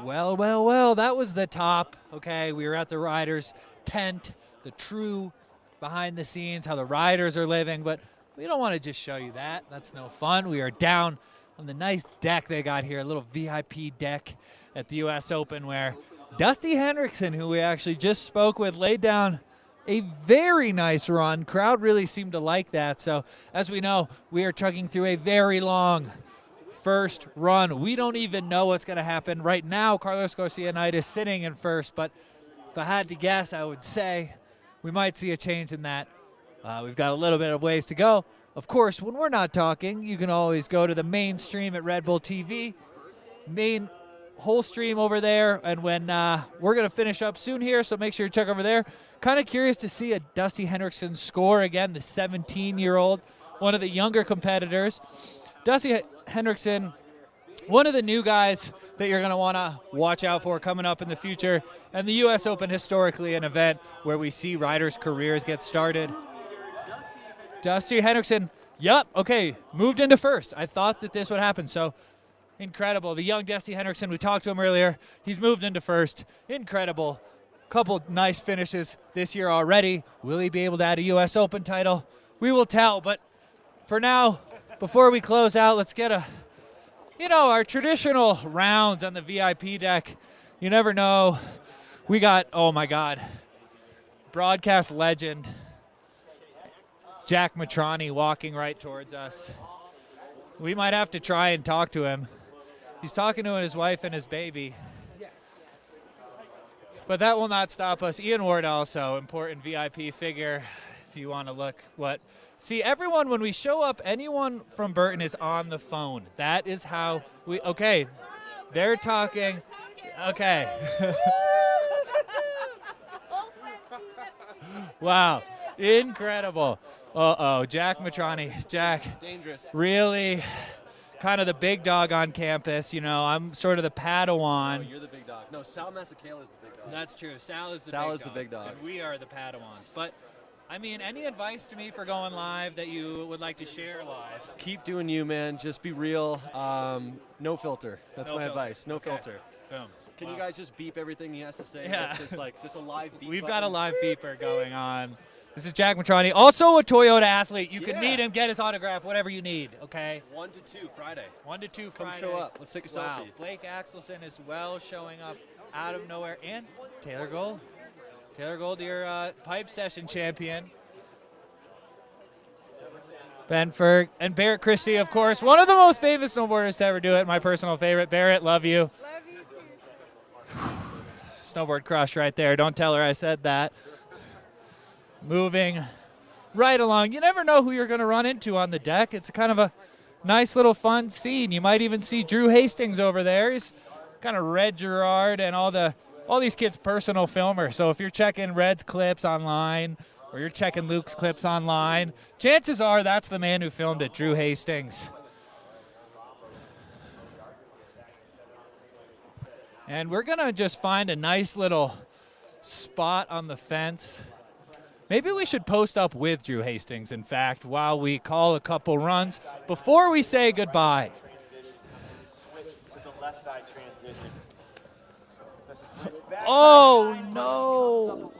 Well, that was the top. Okay, we were at the riders' tent, the true behind the scenes, how the riders are living, but we don't want to just show you that. That's no fun. We are down on the nice deck they got here, a little VIP deck at the US Open where Dusty Hendrickson, who we actually just spoke with, laid down a very nice run. Crowd really seemed to like that. So as we know, we are chugging through a very long first run. We don't even know what's going to happen. Right now, Carlos Garcia Knight is sitting in first, but if I had to guess, I would say we might see a change in that. We've got a little bit of ways to go. Of course, when we're not talking, you can always go to the main stream at Red Bull TV. Main whole stream over there, and when we're going to finish up soon here, so make sure you check over there. Kind of curious to see a Dusty Hendrickson score again, the 17-year-old, one of the younger competitors. Dusty Hendrickson, one of the new guys that you're going to want to watch out for coming up in the future, and the U.S. Open historically an event where we see riders' careers get started. Dusty Hendrickson, okay, moved into first. I thought that this would happen, so incredible. The young Dusty Hendrickson, we talked to him earlier. He's moved into first. Incredible. Couple nice finishes this year already. Will he be able to add a U.S. Open title? We will tell. But for now, before we close out, let's get our traditional rounds on the VIP deck. You never know. We got, oh my God, broadcast legend Jack Matrani walking right towards us. We might have to try and talk to him. He's talking to his wife and his baby. But that will not stop us. Ian Ward also, important VIP figure. if you want to look what. See, everyone, when we show up, anyone from Burton is on the phone. That is how we, okay, they're talking, okay. Wow, incredible. Uh-oh, Jack Matrani. Jack, dangerous. Really kind of the big dog on campus. You know, I'm sort of the Padawan. No, you're the big dog. No, Sal Masakela is the big dog. That's true. Sal is the big dog. And we are the Padawans. But, I mean, any advice to me for going live that you would like to share live? Keep doing you, man. Just be real. No filter. That's No my filter. advice. No Okay. filter. Boom. Can you guys just beep everything he has to say? Yeah. Just a live beep. We've button? got a live beeper going on. This is Jack Matrani, also a Toyota athlete. You can meet him, get his autograph, whatever you need, okay? 1 to 2 Friday. 1 to 2 Come Friday. show up. Let's take a Wow. selfie. Blake Axelson as well showing up out of nowhere. And Taylor Gold. Taylor Gold, your pipe session champion. Ben Ferg and Barrett Christie, of course, one of the most famous snowboarders to ever do it, my personal favorite. Barrett, love you. Snowboard crush right there. Don't tell her I said that. Moving right along. You never know who you're going to run into on the deck. It's kind of a nice little fun scene. You might even see Drew Hastings over there. He's kind of Red Gerard and all these kids' personal filmer. So if you're checking Red's clips online or you're checking Luke's clips online, chances are that's the man who filmed it, Drew Hastings. And we're going to just find a nice little spot on the fence. Maybe we should post up with Drew Hastings, in fact, while we call a couple runs before we say goodbye. Switch to the left side transition. Oh, no.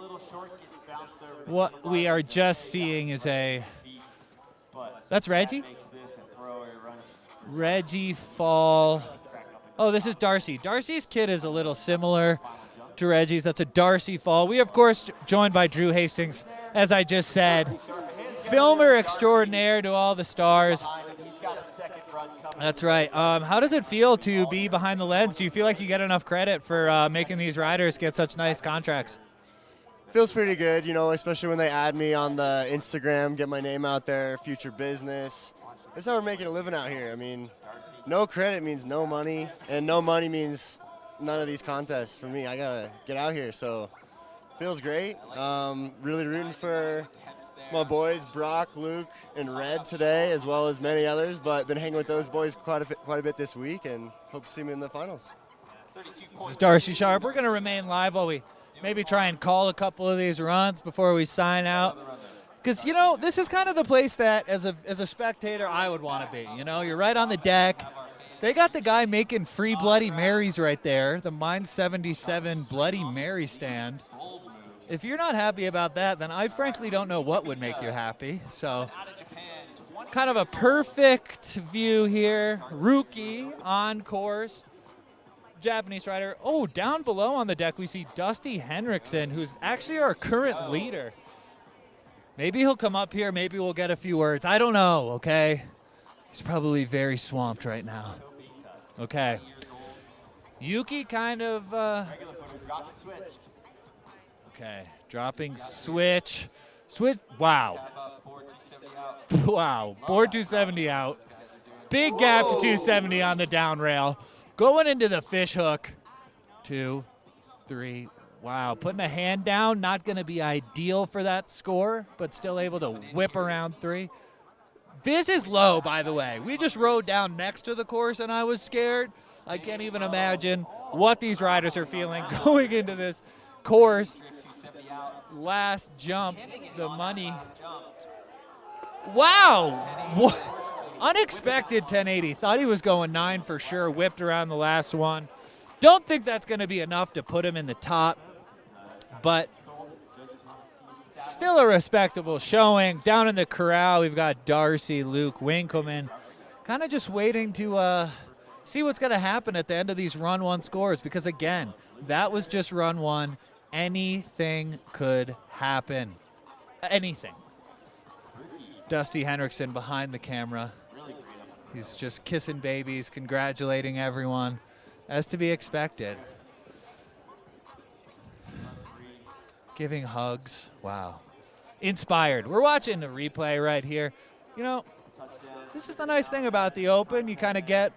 What we are just seeing is that's Reggie? Reggie fall. Oh, this is Darcy. Darcy's kid is a little similar to Reggie's. That's a Darcy fall. We, of course, joined by Drew Hastings, as I just said. Filmer extraordinaire to all the stars. That's right. How does it feel to be behind the lens? Do you feel like you get enough credit for making these riders get such nice contracts? Feels pretty good, you know, especially when they add me on the Instagram, get my name out there, future business. That's how we're making a living out here. I mean, no credit means no money, and no money means none of these contests for me. I gotta get out here, so feels great. Really rooting for my boys Brock, Luke, and Red today, as well as many others. But been hanging with those boys quite a bit this week, and hope to see them in the finals. This is Darcy Sharp. We're gonna remain live while we maybe try and call a couple of these runs before we sign out. Because, you know, this is kind of the place that, as a spectator, I would want to be. You know, you're right on the deck. They got the guy making free Bloody Marys right there, the Mine 77 Bloody Mary stand. If you're not happy about that, then I frankly don't know what would make you happy. So, kind of a perfect view here. Rookie on course. Japanese rider. Oh, down below on the deck, we see Dusty Hendrickson, who's actually our current leader. Maybe he'll come up here. Maybe we'll get a few words. I don't know, okay? He's probably very swamped right now. Okay. Yuki kind of... okay, dropping switch. Switch. Wow. Wow. Board 270 out. Big gap to 270 on the down rail. Going into the fish hook. 2, 3. Wow, putting a hand down, not going to be ideal for that score, but still able to whip around 3. Viz is low, by the way. We just rode down next to the course, and I was scared. I can't even imagine what these riders are feeling going into this course. Last jump, the money. Wow! Unexpected 1080. Thought he was going 9 for sure. Whipped around the last one. Don't think that's going to be enough to put him in the top, but still a respectable showing. Down in the corral, we've got Darcy, Luke Winkelmann, kind of just waiting to see what's going to happen at the end of these run one scores, because again, that was just run one. Anything could happen. Anything. Dusty Hendrickson behind the camera. He's just kissing babies, congratulating everyone, as to be expected. Giving hugs. Wow. inspired. We're watching the replay right here. You know, this is the nice thing about the Open. You kind of get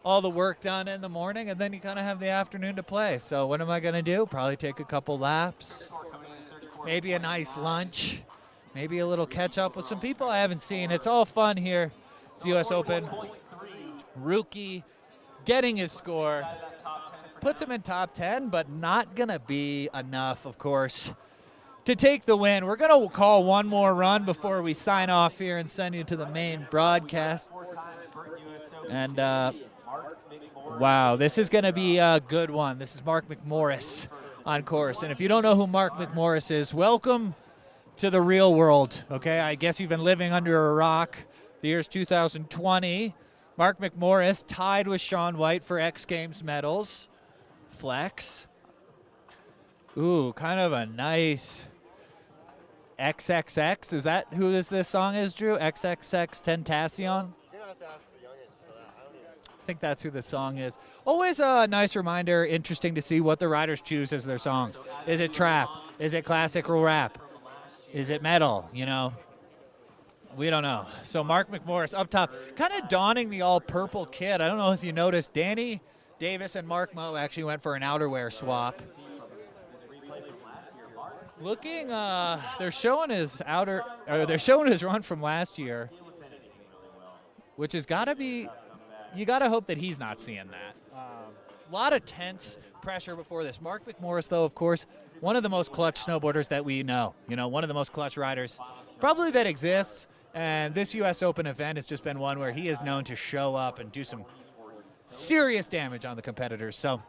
all the work done in the morning, and then you kind of have the afternoon to play. So what am I going to do? Probably take a couple laps, maybe a nice lunch, maybe a little catch up with some people I haven't seen. It's all fun here at the US Open. Rookie getting his score, puts him in top 10, but not going to be enough, of course, to take the win. We're going to call one more run before we sign off here and send you to the main broadcast. And, wow, this is going to be a good one. This is Mark McMorris on course. And if you don't know who Mark McMorris is, welcome to the real world, okay? I guess you've been living under a rock. The year's 2020. Mark McMorris tied with Shaun White for X Games medals. Flex. Ooh, kind of a nice XXX. Is that who this song is, Drew? XXX Tentacion? I think that's who the song is. Always a nice reminder, interesting to see what the riders choose as their songs. Is it trap? Is it classical rap? Is it metal? You know, we don't know. So Mark McMorris up top, kind of donning the all-purple kit. I don't know if you noticed, Danny Davis and Mark Moe actually went for an outerwear swap. Looking, they're showing his they're showing his run from last year, which has got to be, you got to hope that he's not seeing that. A lot of tense pressure before this. Mark McMorris, though, of course, one of the most clutch snowboarders that we know. You know, one of the most clutch riders probably that exists. And this U.S. Open event has just been one where he is known to show up and do some serious damage on the competitors. So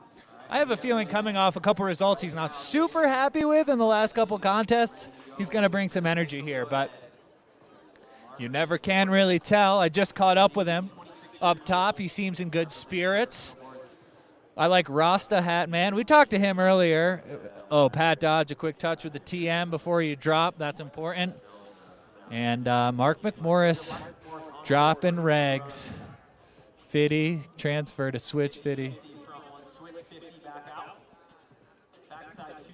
I have a feeling coming off a couple results he's not super happy with in the last couple contests, he's going to bring some energy here. But you never can really tell. I just caught up with him up top. He seems in good spirits. I like Rasta Hat Man. We talked to him earlier. Oh, Pat Dodge, a quick touch with the TM before you drop. That's important. And Mark McMorris dropping regs. Fitty, transfer to switch Fitty.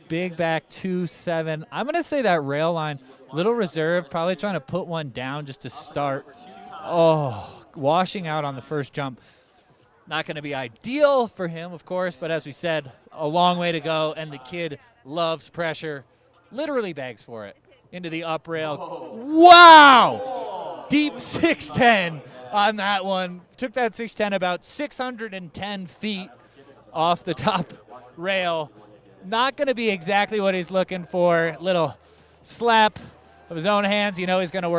Big back 2-7. I'm going to say that rail line, little reserve, probably trying to put one down just to start. Oh, washing out on the first jump. Not going to be ideal for him, of course, but as we said, a long way to go, and the kid loves pressure, literally begs for it. Into the up rail. Wow! Deep 610 on that one. Took that 610 about 610 feet off the top rail. Not going to be exactly what he's looking for. Little slap of his own hands. You know he's going to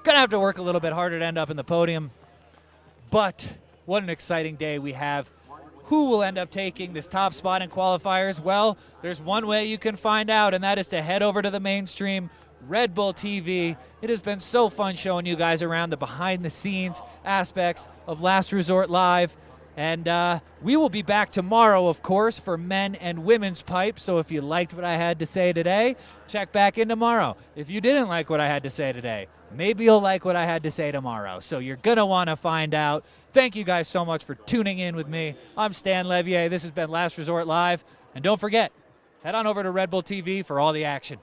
have to work a little bit harder to end up in the podium. But what an exciting day we have. Who will end up taking this top spot in qualifiers? Well, there's one way you can find out, and that is to head over to the mainstream Red Bull TV. It has been so fun showing you guys around the behind-the-scenes aspects of Last Resort Live. And we will be back tomorrow, of course, for men and women's pipe. So if you liked what I had to say today, check back in tomorrow. If you didn't like what I had to say today, maybe you'll like what I had to say tomorrow. So you're going to want to find out. Thank you guys so much for tuning in with me. I'm Stan Leveille. This has been Last Resort Live. And don't forget, head on over to Red Bull TV for all the action.